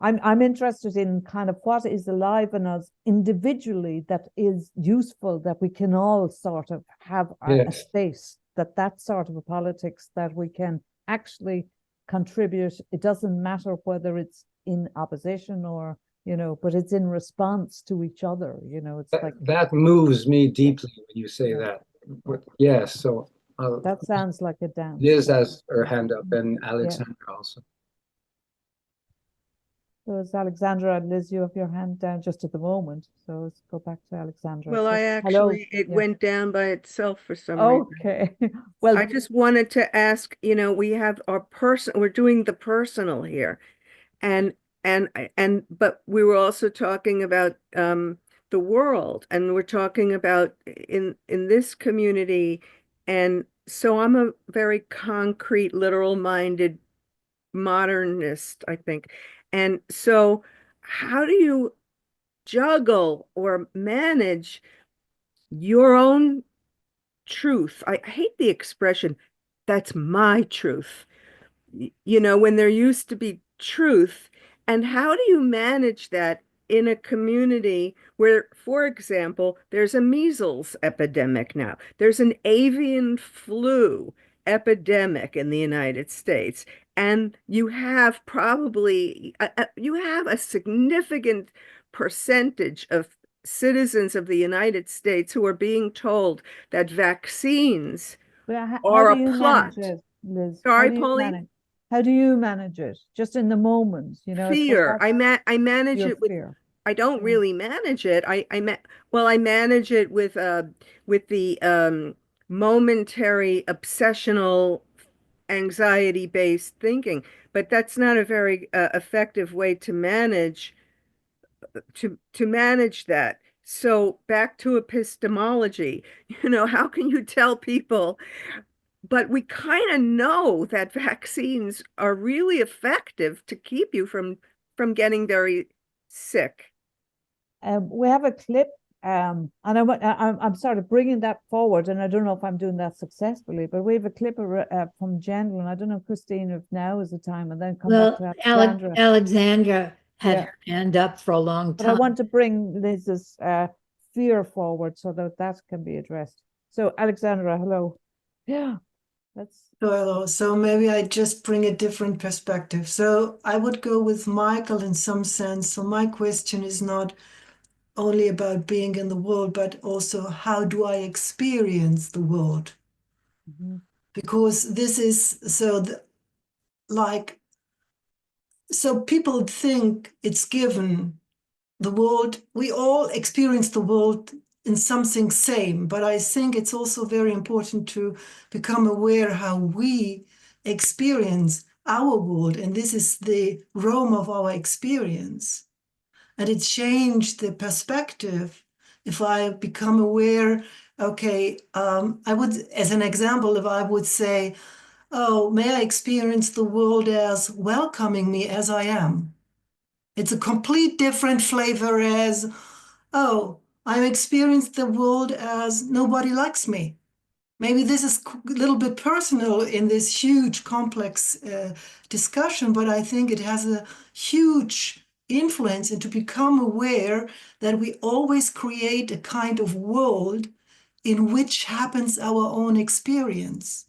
I'm interested in kind of what is alive in us individually that is useful, that we can all sort of have a space, that sort of a politics that we can actually contribute. It doesn't matter whether it's in opposition or, you know, but it's in response to each other, you know. It's like that moves me deeply when you say that. But yes, so that sounds like a dance. Liz has her hand up and Alexandra also. So it's Alexandra and Liz, you have your hand down just at the moment. So let's go back to Alexandra. Well, I Hello. actually, it Yeah. went down by itself for some reason. Okay. Well, I just wanted to ask, we have our we're doing the personal here. And but we were also talking about the world, and we're talking about in this community. And so I'm a very concrete, literal minded modernist, I think. And so how do you juggle or manage your own truth? I hate the expression, that's my truth. When there used to be truth. And how do you manage that in a community where, for example, there's a measles epidemic now, there's an avian flu epidemic in the United States, and you have probably you have a significant percentage of citizens of the United States who are being told that vaccines how are do a you plot. manage it, Liz? How Sorry, do you Pauline? manage? How do you manage it? Just in the moment, I suppose Fear. that's I manage your it with, fear. I don't Yeah. really manage it. I manage it with the momentary obsessional anxiety-based thinking, but that's not a very effective way to manage that. So back to epistemology, how can you tell people? But we kind of know that vaccines are really effective to keep you from getting very sick. We have a clip, and I'm sort of bringing that forward, and I don't know if I'm doing that successfully, but we have a clip from Jen, and I don't know, Christine, if now is the time, and then come back to Alexandra. Alexandra had Yeah. her hand up for a long But I time. want to bring Liz's fear forward so that can be addressed. So, Alexandra, hello. Yeah, that's Hello. So maybe I just bring a different perspective. So I would go with Michael in some sense. So my question is not only about being in the world, but also how do I experience the world? Because this is so people think it's given the world, we all experience the world in something same, but I think it's also very important to become aware how we experience our world, and this is the realm of our experience. And it changed the perspective if I become aware, okay, I would, as an example, if I would say, oh, may I experience the world as welcoming me as I am? It's a complete different flavor as, oh, I experienced the world as nobody likes me. Maybe this is a little bit personal in this huge, complex discussion, but I think it has a huge influence, and to become aware that we always create a kind of world in which happens our own experience.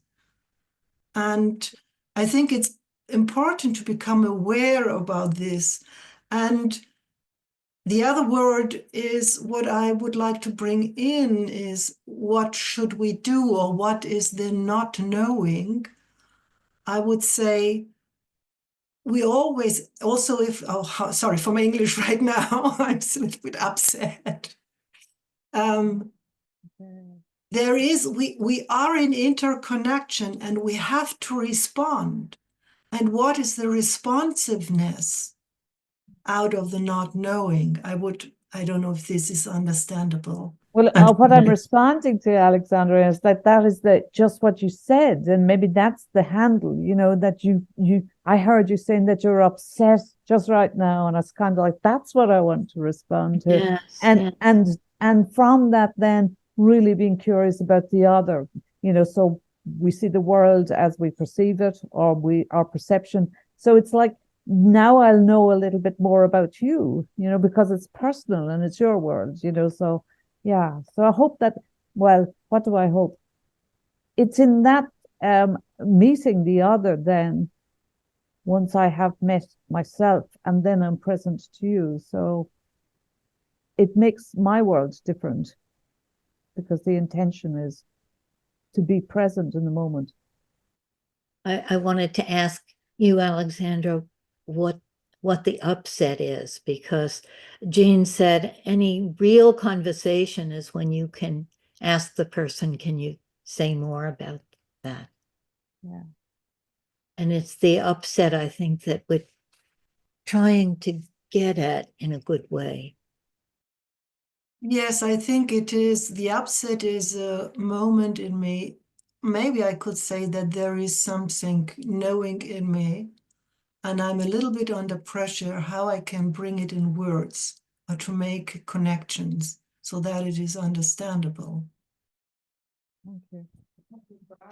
And I think it's important to become aware about this. And the other word is what I would like to bring in is what should we do, or what is the not knowing? I would say we always also sorry for my English right now, I'm a little bit upset. We are in interconnection and we have to respond. And what is the responsiveness out of the not knowing? I don't know if this is understandable. well. What I'm responding to, Alexandra, is that is just what you said, and maybe that's the handle. That I heard you saying that you're upset just right now, and it's kind of like that's what I want to respond to, Yes, and yes. and from that, then really being curious about the other. So we see the world as we perceive it, or our perception. So it's like, now I'll know a little bit more about you, because it's personal and it's your world, so yeah. So I hope that, well, what do I hope? It's in that meeting the other, then once I have met myself, and then I'm present to you. So it makes my world different, because the intention is to be present in the moment. I wanted to ask you, Alexandra, what the upset is, because Jean said any real conversation is when you can ask the person, can you say more about that? Yeah. And it's the upset, I think, that we're trying to get at in a good way. Yes, I think it is. The upset is a moment in me. Maybe I could say that there is something knowing in me, and I'm a little bit under pressure how I can bring it in words or to make connections so that it is understandable Thank you.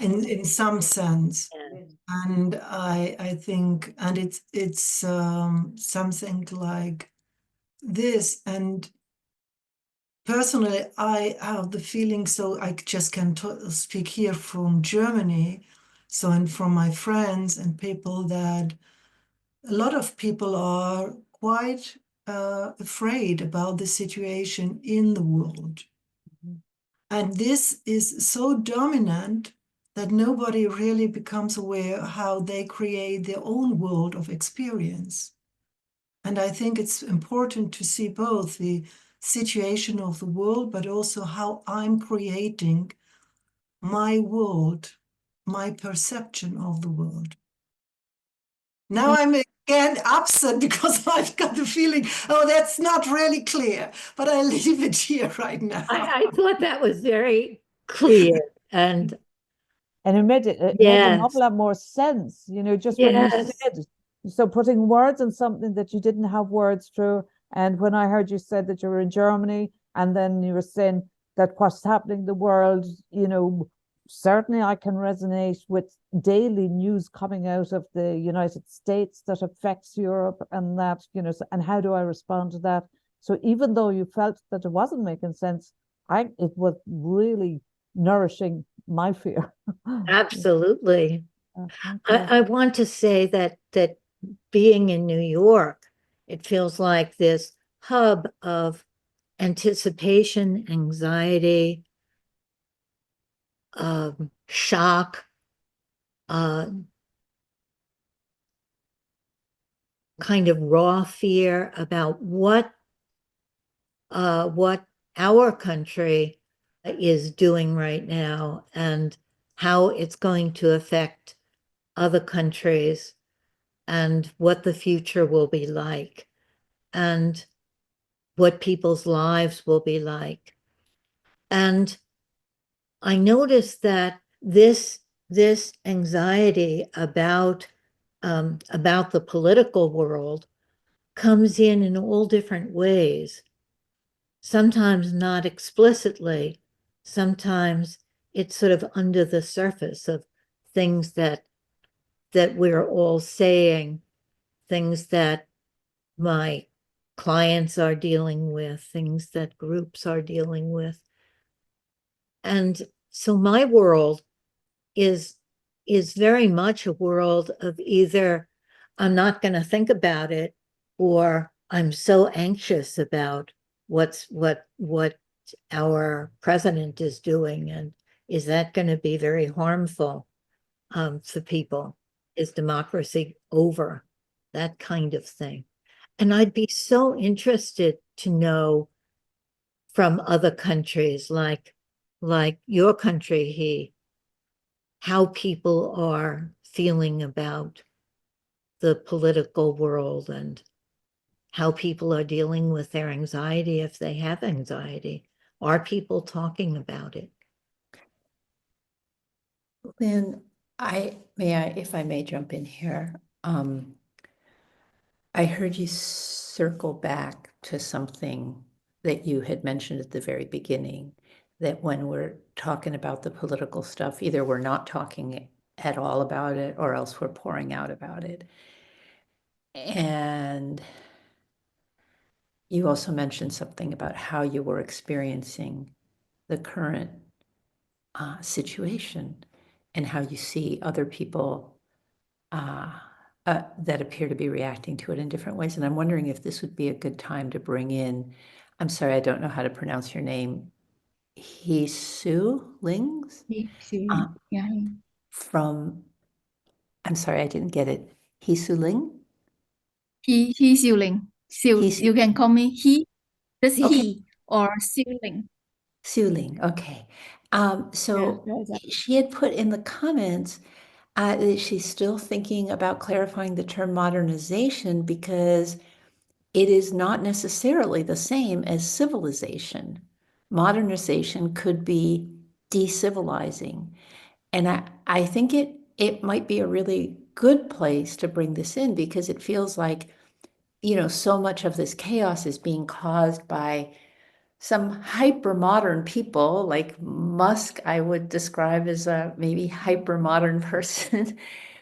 in some sense. Yeah. And I think, and it's something like this. And personally, I have the feeling, so I just can speak here from Germany, so and from my friends and people, that a lot of people are quite afraid about the situation in the world. Mhm. And this is so dominant that nobody really becomes aware how they create their own world of experience. And I think it's important to see both the situation of the world, but also how I'm creating my world, my perception of the world. Now I'm again upset because I've got the feeling, oh, that's not really clear, but I leave it here right now. I thought that was very clear. And And it made an yes, awful lot more sense, you know, just when you yes, said, so putting words on something that you didn't have words through. And when I heard you said that you were in Germany, and then you were saying that what's happening in the world, you know, certainly I can resonate with daily news coming out of the United States that affects Europe, and that, you know, and how do I respond to that? So even though you felt that it wasn't making sense, it was really nourishing my fear. absolutely. Thank you. I want to say that being in New York, it feels like this hub of anticipation, anxiety, shock, uh, kind of raw fear about what our country is doing right now and how it's going to affect other countries and what the future will be like and what people's lives will be like. And I noticed that this anxiety about the political world comes in all different ways. Sometimes not explicitly, sometimes it's sort of under the surface of things that we're all saying, things that my clients are dealing with, things that groups are dealing with. And so my world is very much a world of either I'm not going to think about it, or I'm so anxious about what our president is doing, and is that going to be very harmful for people? Is democracy over? That kind of thing. And I'd be so interested to know from other countries like your country, how people are feeling about the political world and how people are dealing with their anxiety if they have anxiety. Are people talking about it? Lynn, if I may jump in here. I heard you circle back to something that you had mentioned at the very beginning, that when we're talking about the political stuff, either we're not talking at all about it or else we're pouring out about it. And you also mentioned something about how you were experiencing the current situation and how you see other people that appear to be reacting to it in different ways. And I'm wondering if this would be a good time to bring in, I'm sorry, I don't know how to pronounce your name, Hisu Lings? Yeah. From, I'm sorry, I didn't get it. He Su-ling? He Xiu-ling. He's You can call me he, just okay. he or Xiu-ling. Su-ling, okay. So Yeah. she had put in the comments that she's still thinking about clarifying the term modernization because it is not necessarily the same as civilization. Modernization could be decivilizing. And I think it might be a really good place to bring this in because it feels like, so much of this chaos is being caused by some hyper modern people like Musk, I would describe as a maybe hyper modern person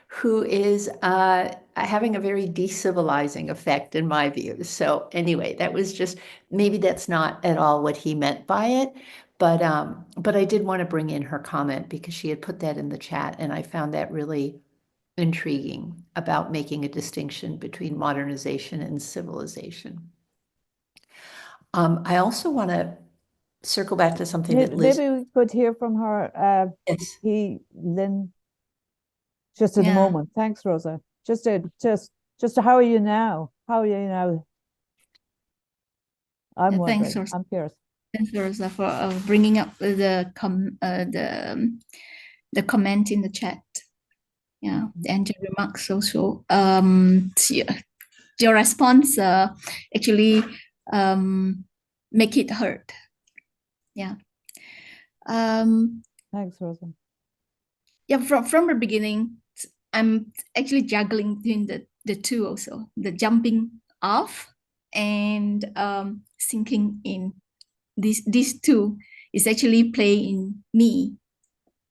who is having a very decivilizing effect in my view. So anyway, that was just, maybe that's not at all what he meant by it, but I did want to bring in her comment because she had put that in the chat and I found that really intriguing about making a distinction between modernization and civilization. I also want to circle back to something that Liz. Maybe we could hear from her, Yes. Lynn, just in a Yeah. moment. Thanks, Rosa. Just how are you now? How are you now? I'm Yeah, wondering. thanks, Rosa. I'm curious. Thanks, Rosa, for bringing up the comment in the chat. Yeah, and your remarks also. Your response actually make it hurt. Yeah. Thanks, Rosa. Yeah, from the beginning, I'm actually juggling between the two also, the jumping off and sinking in. These two is actually playing in me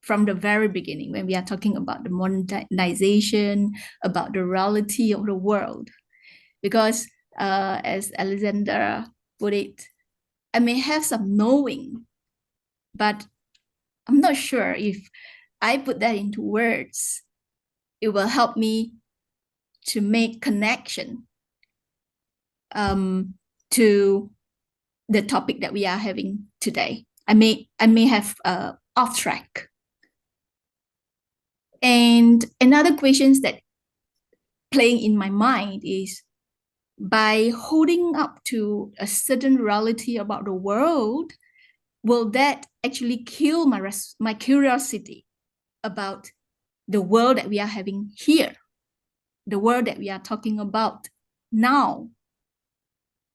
from the very beginning when we are talking about the modernization, about the reality of the world. Because as Alexander put it, I may have some knowing, but I'm not sure if I put that into words, it will help me to make connection to the topic that we are having today. I may have off track. And another questions that playing in my mind is, by holding up to a certain reality about the world, will that actually kill my curiosity about the world that we are having here, the world that we are talking about now?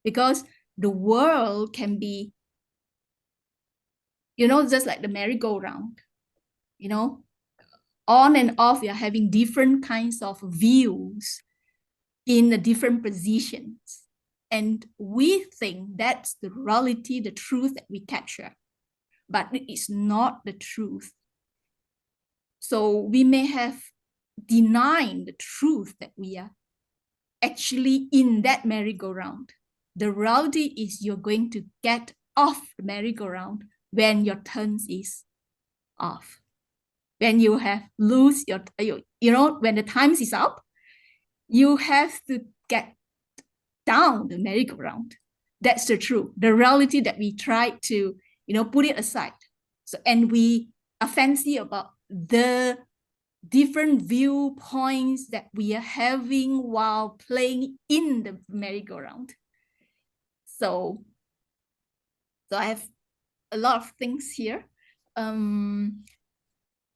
Because the world can be, just like the merry-go-round, on and off, we are having different kinds of views in the different positions. And we think that's the reality, the truth that we capture. But it is not the truth. So we may have denied the truth that we are actually in that merry-go-round. The reality is you're going to get off the merry-go-round when your turn is off. When you have lose your, when the time is up, you have to get down the merry-go-round. That's the truth. The reality that we try to, put it aside. So, and we are fancy about the different viewpoints that we are having while playing in the merry-go-round. So I have a lot of things here.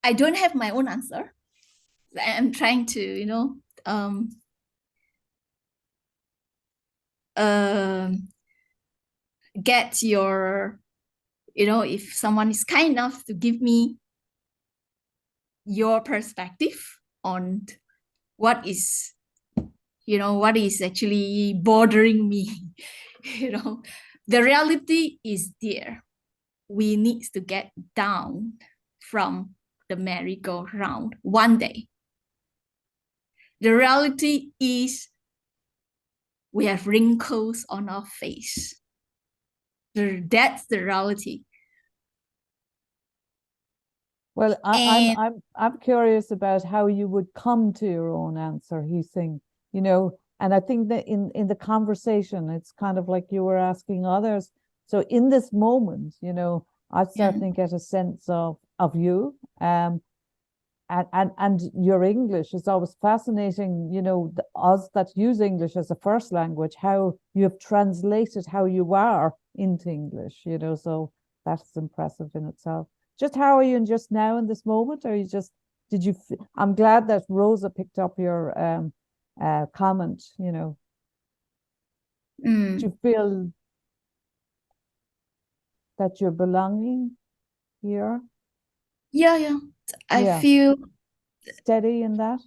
I don't have my own answer. I'm trying to, get your, if someone is kind enough to give me your perspective on what is actually bothering me. The reality is there. We need to get down from the merry-go-round one day. The reality is we have wrinkles on our face. That's the reality. Well, I'm curious about how you would come to your own answer, he's saying, and I think that in the conversation, it's kind of like you were asking others. So in this moment, I certainly get a sense of you. and your English is always fascinating, you know, us that use English as a first language, how you have translated how you are into English, you know, so that's impressive in itself. Just how are you in just now in this moment? Or you just, I'm glad that Rosa picked up your comment, you know. Mm. Do you feel that you're belonging here? Yeah. I Yeah. feel Steady in that?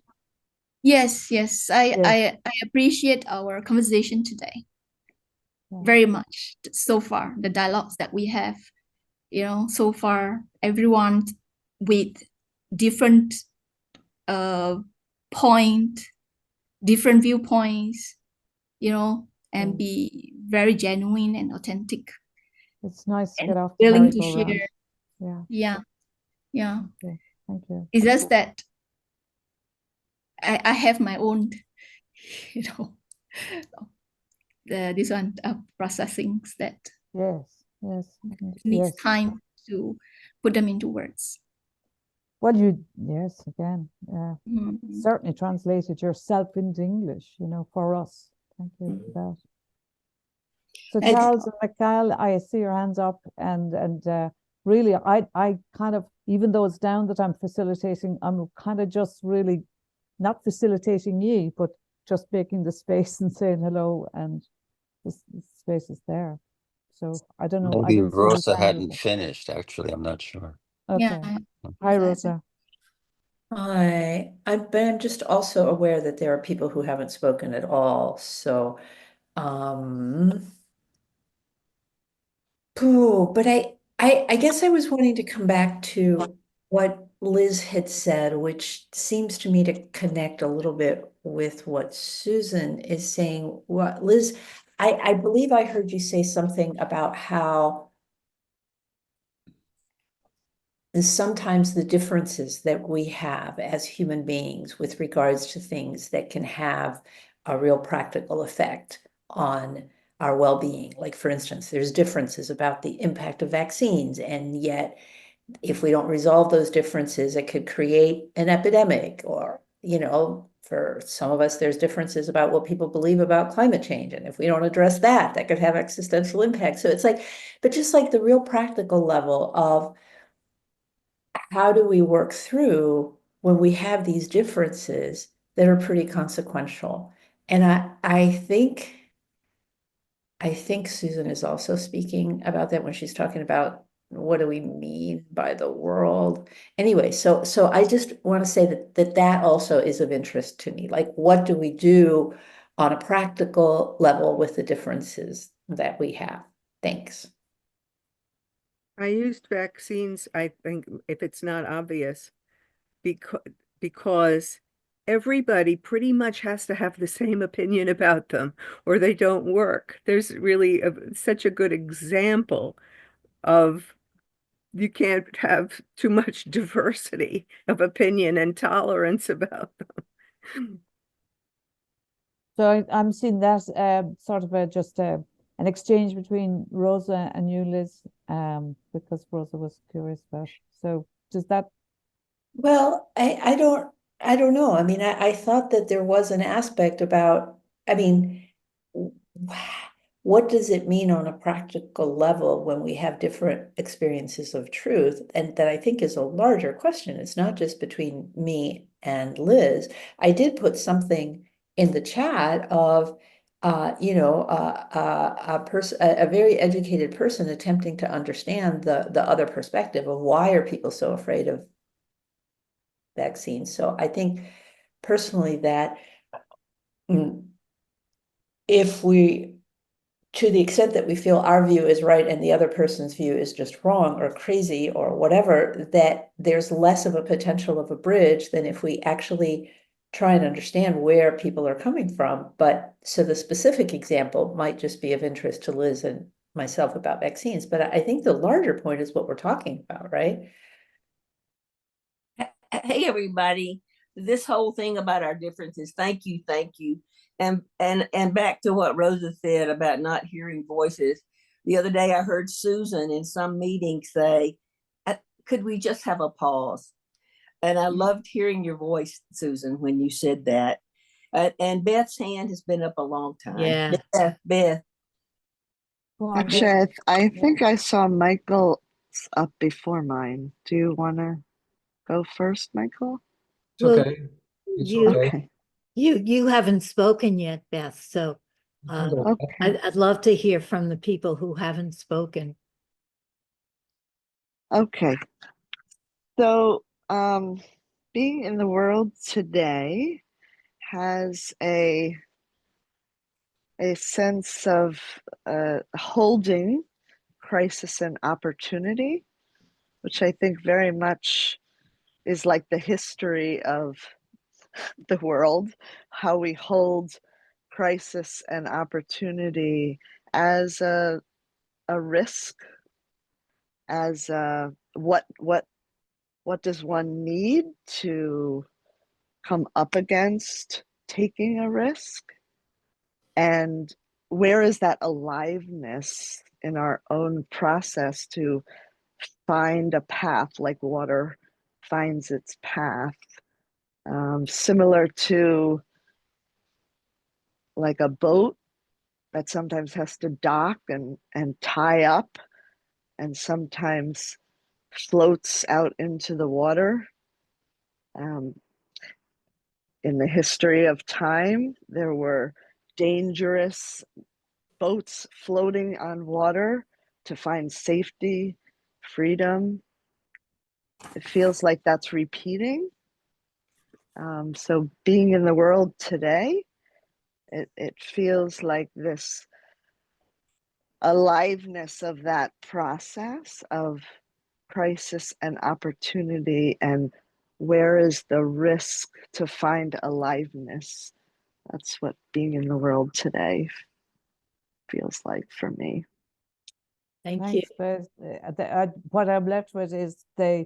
yes. Yeah. I appreciate our conversation today Yeah. very much so far. The dialogues that we have, you know, so far, everyone with different point, different viewpoints, you know, and Yeah. be very genuine and authentic It's nice to and get off the willing to merry-go-round. share. Yeah. Yeah. Okay. Thank you. It's just that I have my own, you know, this one processing that Yes. needs Yes. time to put them into words. Well, yes, again, Mhm. certainly translated yourself into English, you know, for us. Thank you for that. So And- Charles and Mikhail, I see your hands up, and really, I kind of, even though it's down that I'm facilitating, I'm kind of just really not facilitating you, but just making the space and saying hello, and this space is there. So I don't know. I Maybe didn't see whose Rosa hand hadn't was finished, actually. I'm not sure. up. Yeah. Okay. Hi, Rosa. I've been just also aware that there are people who haven't spoken at all. So, but I guess I was wanting to come back to what Liz had said, which seems to me to connect a little bit with what Susan is saying. What Liz, I believe I heard you say something about how sometimes the differences that we have as human beings with regards to things that can have a real practical effect on our well-being. Like, for instance, there's differences about the impact of vaccines, and yet if we don't resolve those differences, it could create an epidemic. Or, you know, for some of us, there's differences about what people believe about climate change, and if we don't address that, that could have existential impact. So it's like, but just like the real practical level of how do we work through when we have these differences that are pretty consequential? And I think Susan is also speaking about that when she's talking about what do we mean by the world. Anyway, so I just want to say that also is of interest to me. Like, what do we do on a practical level with the differences that we have? Thanks. I used vaccines, I think, if it's not obvious, because everybody pretty much has to have the same opinion about them or they don't work. There's really such a good example of you can't have too much diversity of opinion and tolerance about them. So I'm seeing that sort of just an exchange between Rosa and you, Liz, because Rosa was curious about. So does that? Well, I don't know. I mean, I thought that there was an aspect about, I mean, what does it mean on a practical level when we have different experiences of truth? And that I think is a larger question. It's not just between me and Liz. I did put something in the chat of, a very educated person attempting to understand the other perspective of why are people so afraid of vaccines. So I think personally that if we, to the extent that we feel our view is right and the other person's view is just wrong or crazy or whatever, that there's less of a potential of a bridge than if we actually try and understand where people are coming from. But so the specific example might just be of interest to Liz and myself about vaccines. But I think the larger point is what we're talking about, right? Hey everybody, this whole thing about our differences, thank you. And back to what Rosa said about not hearing voices. The other day I heard Susan in some meeting say, could we just have a pause? And I loved hearing your voice, Susan, when you said that. And Beth's hand has been up a long time. Yeah. Beth. Go on, Actually, Beth. I think I saw Michael's up before mine. Do you want to go first, Michael? It's Well, okay. It's you okay. Okay. you haven't spoken yet, Beth. So I'll go Okay. back. I'd love to hear from the people who haven't spoken. Okay. So, being in the world today has a sense of holding crisis and opportunity, which I think very much is like the history of the world, how we hold crisis and opportunity as a risk, as what does one need to come up against taking a risk, and where is that aliveness in our own process to find a path like water finds its path, similar to like a boat that sometimes has to dock and tie up and sometimes floats out into the water. In the history of time, there were dangerous boats floating on water to find safety, freedom. It feels like that's repeating. So being in the world today, it feels like this aliveness of that process of crisis and opportunity, and where is the risk to find aliveness. That's what being in the world today feels like for me. Thank you. Thanks, Beth. What I'm left with is the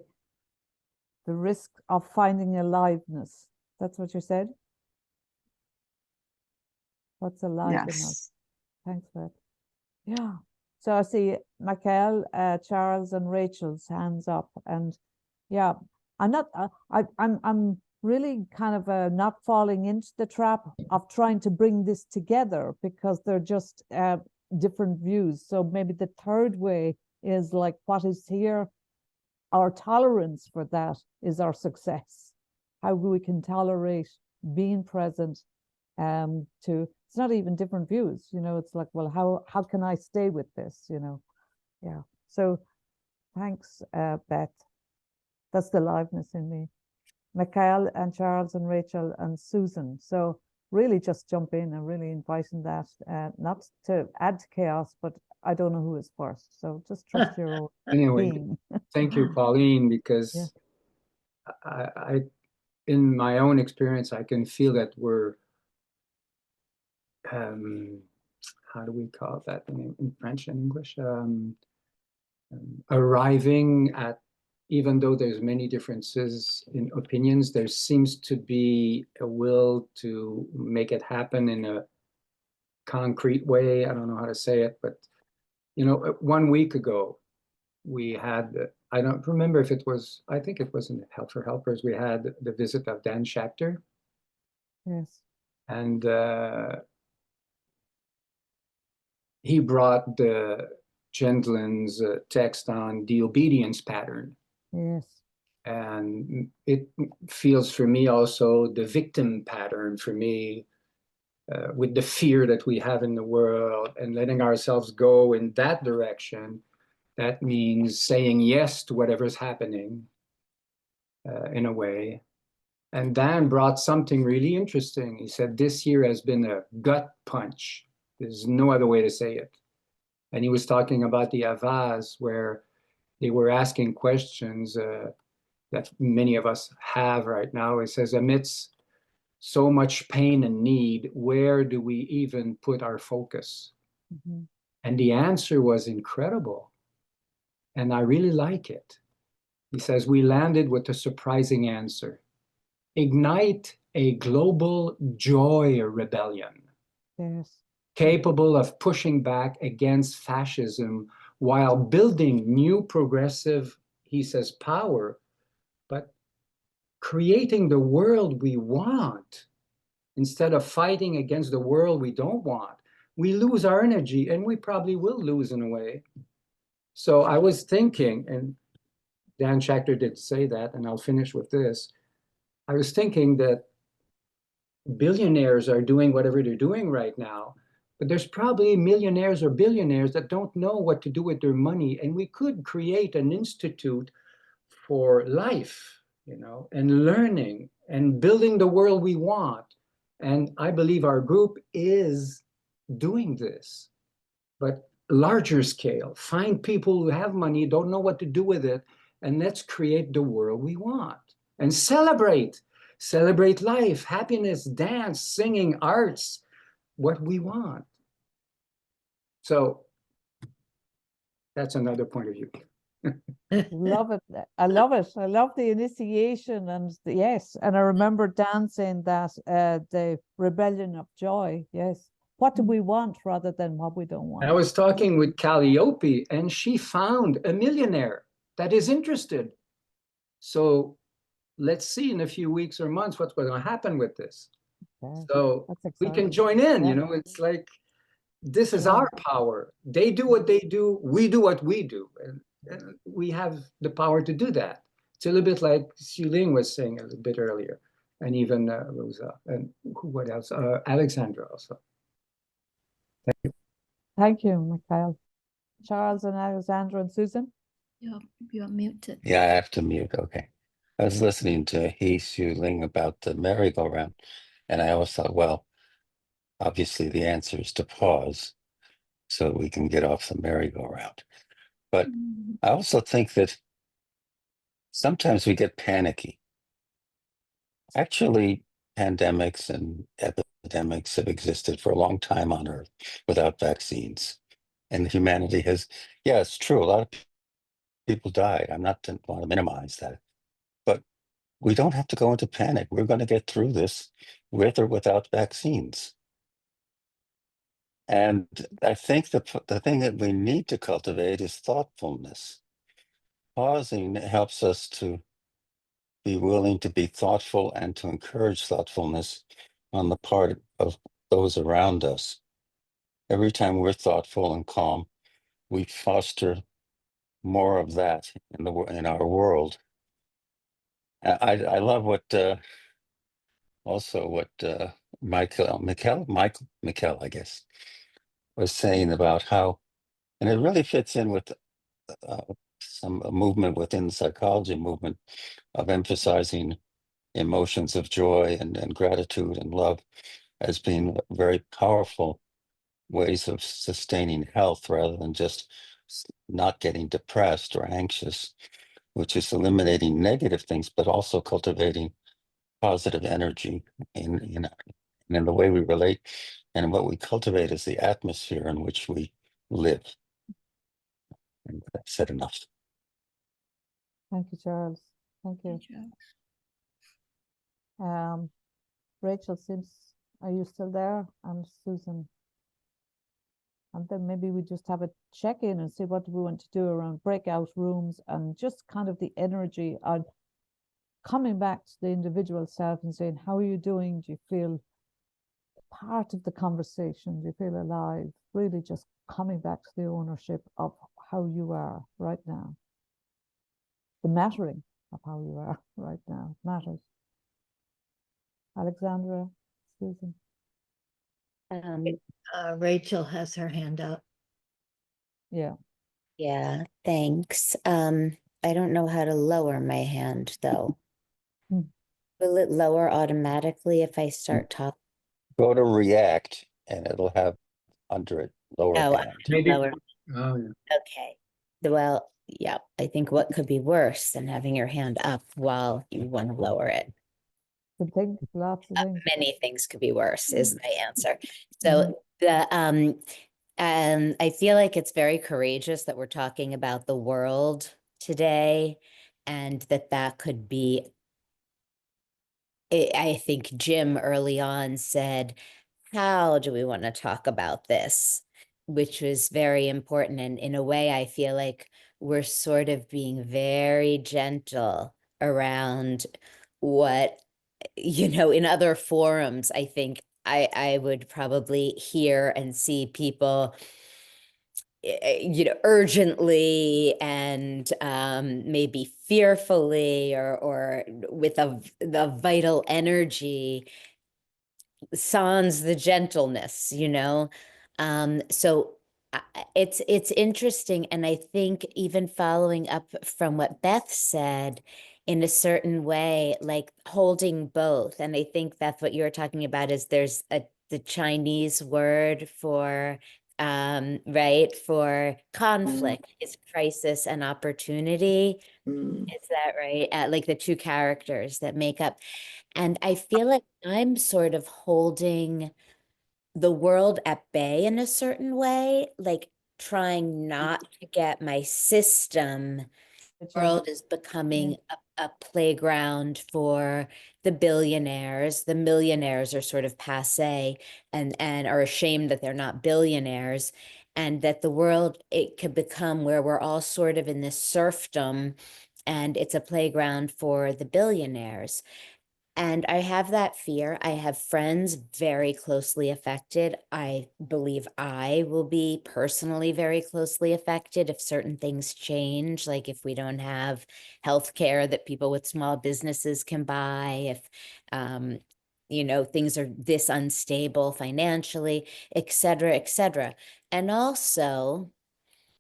risk of finding aliveness. That's what you said? What's alive in us? Yes. Thanks, Beth. Yeah. So I see Michael, Charles, and Rachel's hands up, and yeah, I'm not. I'm really kind of not falling into the trap of trying to bring this together, because they're just different views. So maybe the third way is like, what is here? Our tolerance for that is our success. How we can tolerate being present to, it's not even different views, it's like, well, how can I stay with this, yeah. So thanks, Beth. That's the liveness in me. Michael and Charles and Rachel and Susan. So really just jump in and really inviting that, not to add to chaos, but I don't know who is first. So just trust your own Anyway, being. thank you, Pauline, because Yeah. I, in my own experience, I can feel that we're, how do we call that in French and English? Arriving at, even though there's many differences in opinions, there seems to be a will to make it happen in a concrete way. I don't know how to say it, but 1 week ago, we had, I don't remember if it was, I think it was in Help for Helpers, we had the visit of Dan Schachter. Yes. And he brought the Gentlin's text on the obedience pattern. Yes. And it feels for me also the victim pattern for me, with the fear that we have in the world and letting ourselves go in that direction. That means saying yes to whatever's happening, in a way. And Dan brought something really interesting. He said, this year has been a gut punch. There's no other way to say it. And he was talking about the Avaz, where they were asking questions that many of us have right now. He says, amidst so much pain and need, where do we even put our focus? Mm-hmm. And the answer was incredible. And I really like it. He says, we landed with a surprising answer. Ignite a global joy rebellion. Yes. Capable of pushing back against fascism while building new progressive, he says, power, but creating the world we want instead of fighting against the world we don't want, we lose our energy, and we probably will lose in a way. So I was thinking, and Dan Schachter did say that, and I'll finish with this. I was thinking that billionaires are doing whatever they're doing right now, but there's probably millionaires or billionaires that don't know what to do with their money, and we could create an institute for life, you know, and learning and building the world we want. And I believe our group is doing this, but larger scale. Find people who have money, don't know what to do with it, and let's create the world we want. And celebrate life, happiness, dance, singing, arts, what we want. So that's another point of view. Love it. I love it. I love the initiation and yes. And I remember Dan saying that the rebellion of joy. Yes. What do we want rather than what we don't want? I was talking with Calliope, and she found a millionaire that is interested. So let's see in a few weeks or months what's going to happen with this. Okay. So That's we can exciting. join in, Yeah. you know, it's like, this is Yeah. our power. They do what they do, we do what we do. And we have the power to do that. It's a little bit like Xiling was saying a little bit earlier, and even Rosa, and what else? Alexandra also. Thank you. Thank you, Mikhail. Charles and Alexandra and Susan. You're muted. Yeah, I have to mute. Okay. I was listening to He Xu Ling about the merry-go-round, and I always thought, well, obviously the answer is to pause so we can get off the merry-go-round. But I also think that sometimes we get panicky. Actually, pandemics and epidemics have existed for a long time on Earth without vaccines. And humanity has, yeah, it's true. A lot of people died. I'm not want to minimize that. But we don't have to go into panic. We're going to get through this with or without vaccines. And I think the thing that we need to cultivate is thoughtfulness. Pausing helps us to be willing to be thoughtful and to encourage thoughtfulness on the part of those around us. Every time we're thoughtful and calm, we foster more of that in our world. I love what also what Michael, I guess, was saying about how, and it really fits in with some movement within the psychology movement of emphasizing emotions of joy and gratitude and love as being very powerful ways of sustaining health rather than just not getting depressed or anxious, which is eliminating negative things, but also cultivating positive energy in the way we relate. And what we cultivate is the atmosphere in which we live. And I've said enough. Thank you, Charles. Thank you. Rachel seems, are you still there? And Susan. And then maybe we just have a check-in and see what we want to do around breakout rooms and just kind of the energy on coming back to the individual self and saying, how are you doing? Do you feel part of the conversation? Do you feel alive? Really just coming back to the ownership of how you are right now. The mattering of how you are right now matters. Alexandra, Susan. Rachel has her hand up. Yeah. Yeah, thanks. I don't know how to lower my hand though. Will it lower automatically if I start talking? Go to react and it'll have under it lower hand. Maybe. Lower. Oh, yeah. Okay. Well, yeah, I think what could be worse than having your hand up while you want to lower it? Lots of things. Many things could be worse is my answer. So the I feel like it's very courageous that we're talking about the world today, and that could be, I think Jim early on said, how do we want to talk about this? Which was very important. And in a way, I feel like we're sort of being very gentle around what, in other forums, I think I would probably hear and see people, urgently and maybe fearfully or with the vital energy, sans the gentleness, so it's interesting. And I think even following up from what Beth said, in a certain way, like holding both. And I think, Beth, what you were talking about is there's the Chinese word for right, for conflict is crisis and opportunity. Is that right? Like the two characters that make up. And I feel like I'm sort of holding the world at bay in a certain way, like trying not to get my system. World is becoming a playground for the billionaires. The millionaires are sort of passé and are ashamed that they're not billionaires, and that the world, it could become where we're all sort of in this serfdom, and it's a playground for the billionaires. And I have that fear. I have friends very closely affected. I believe I will be personally very closely affected if certain things change, like if we don't have health care that people with small businesses can buy, if things are this unstable financially, et cetera, et cetera. And also,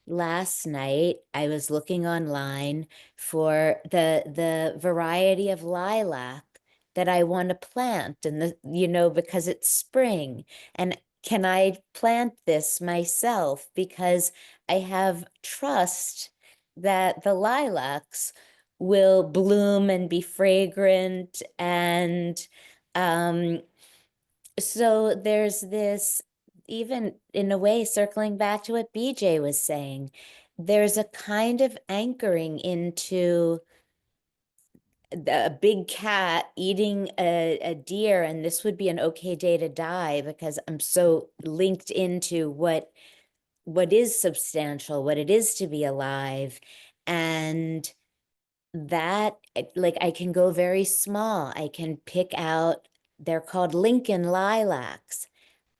last night I was looking online for the variety of lilac that I want to plant, and because it's spring, and can I plant this myself, because I have trust that the lilacs will bloom and be fragrant. And so there's this, even in a way, circling back to what BJ was saying, there's a kind of anchoring into a big cat eating a deer, and this would be an okay day to die, because I'm so linked into what is substantial, what it is to be alive. And that, like, I can go very small. I can pick out, they're called Lincoln lilacs.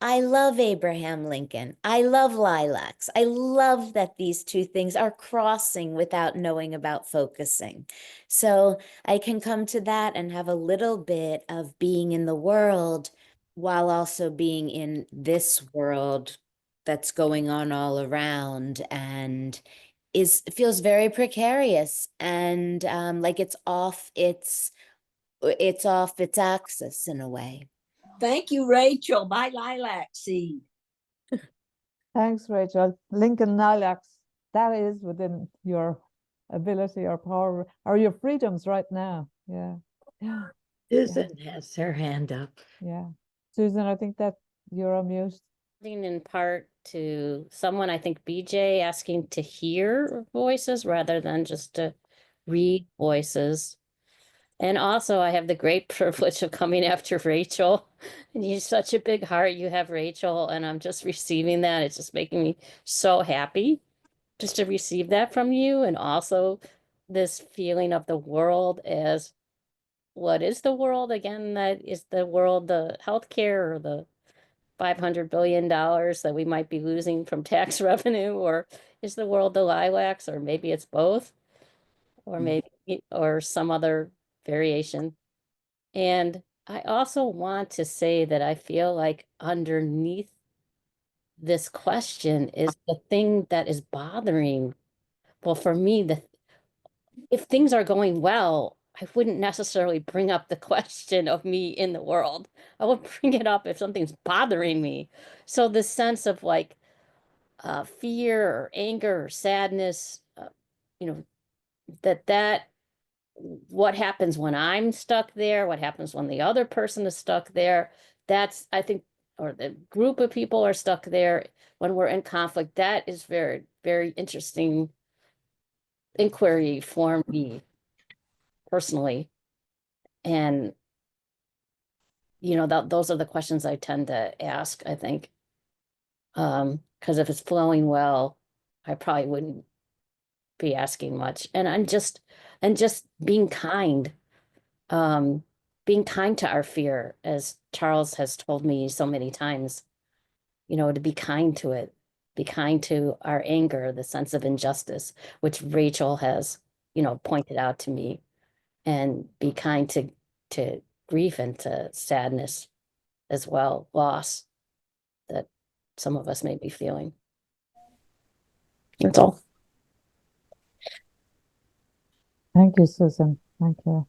I love Abraham Lincoln. I love lilacs. I love that these two things are crossing without knowing about focusing. So I can come to that and have a little bit of being in the world while also being in this world that's going on all around, and feels very precarious, and like it's off its axis in a way. Thank you, Rachel. My lilac seed. Thanks, Rachel. Lincoln lilacs, that is within your ability or power or your freedoms right now. Yeah. Susan has her hand up. Yeah. Susan, I think that you're on mute. In part to someone, I think BJ, asking to hear voices rather than just to read voices. And also, I have the great privilege of coming after Rachel. And you're such a big heart you have, Rachel. And I'm just receiving that. It's just making me so happy just to receive that from you. And also this feeling of the world as, what is the world again? That is the world, the healthcare, or the $500 billion that we might be losing from tax revenue, or is the world the lilacs, or maybe it's both, or maybe, or some other variation. And I also want to say that I feel like underneath this question is the thing that is bothering. Well, for me, if things are going well, I wouldn't necessarily bring up the question of me in the world. I would bring it up if something's bothering me. So the sense of like fear or anger or sadness, that what happens when I'm stuck there, what happens when the other person is stuck there, that's, I think, or the group of people are stuck there when we're in conflict. That is very, very interesting inquiry for me personally. And, those are the questions I tend to ask, I think. Because if it's flowing well, I probably wouldn't be asking much. And just being kind. being kind to our fear, as Charles has told me so many times, you know, to be kind to it, be kind to our anger, the sense of injustice, which Rachel has, you know, pointed out to me, and be kind to grief and to sadness as well, loss that some of us may be feeling. That's all. Thank you, Susan. Thank you.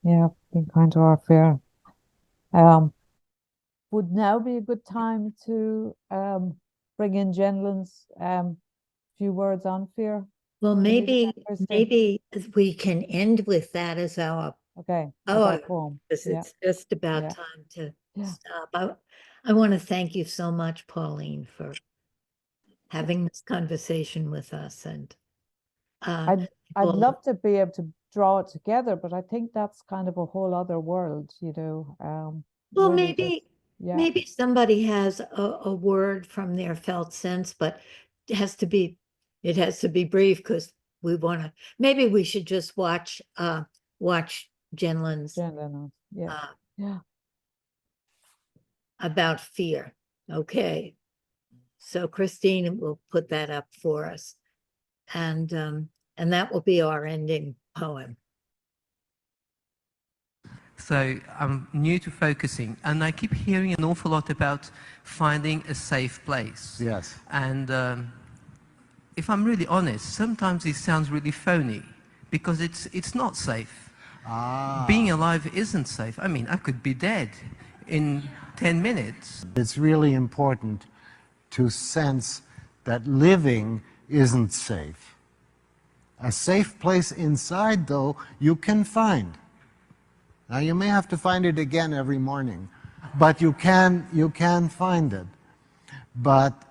Yeah, being kind to our fear. Would now be a good time to bring in Jen Lynn's few words on fear? Well, Maybe maybe we can end with that as our Okay. poem, because Yeah. it's just about Yeah. time to Yeah. stop. I want to thank you so much, Pauline, for having this conversation with us. And I'd love to be able to draw it together, but I think that's kind of a whole other world, you know. well, really just- maybe somebody has a word from their felt sense, but it has to be brief, because we want to, maybe we should just watch Jen Lynn's Jen Lynn, yeah. Yeah. about fear. Okay. So Christine will put that up for us. And that will be our ending poem. So I'm new to focusing, and I keep hearing an awful lot about finding a safe place. Yes. And if I'm really honest, sometimes it sounds really phony, because it's not safe. Being alive isn't safe. I mean, I could be dead in 10 minutes. It's really important to sense that living isn't safe. A safe place inside, though, you can find. Now, you may have to find it again every morning, but you can find it. But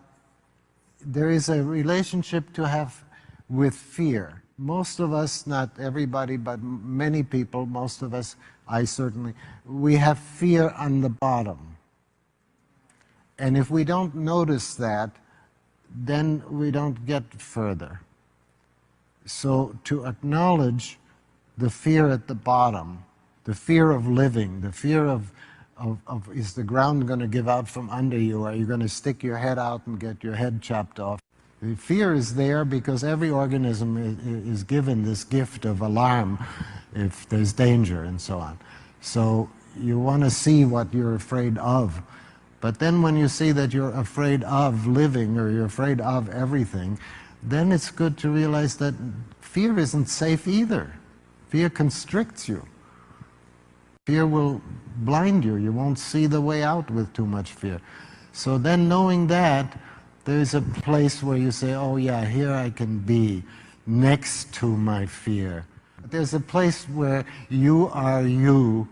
there is a relationship to have with fear. Most of us, not everybody, but many people, most of us, I certainly, we have fear on the bottom. And if we don't notice that, then we don't get further. So to acknowledge the fear at the bottom, the fear of living, the fear of is the ground going to give out from under you? Are you going to stick your head out and get your head chopped off? The fear is there because every organism is given this gift of alarm if there's danger and so on. So you want to see what you're afraid of. But then when you see that you're afraid of living or you're afraid of everything, then it's good to realize that fear isn't safe either. Fear constricts you. Fear will blind you. You won't see the way out with too much fear. So then knowing that, there's a place where you say, oh yeah, here I can be next to my fear. There's a place where you are you,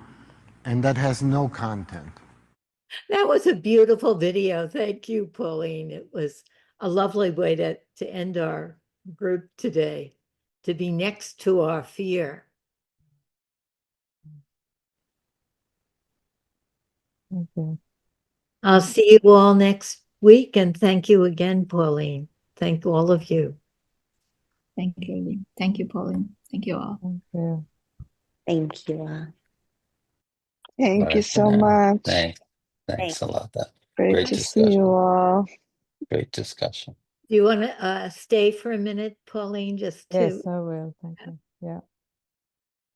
and that has no content. That was a beautiful video. Thank you, Pauline. It was a lovely way to end our group today, to be next to our fear. Thank you. I'll see you all next week, and thank you again, Pauline. Thank all of you. Thank you. Thank you, Pauline. Thank you all. Thank you. Thank you. Thank Bye you for so now. much. Thanks a lot. Great to see you all. Great discussion. Do you want to stay for a minute, Pauline, just to Yes, I will. Thank you. Yeah.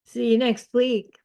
see you next week?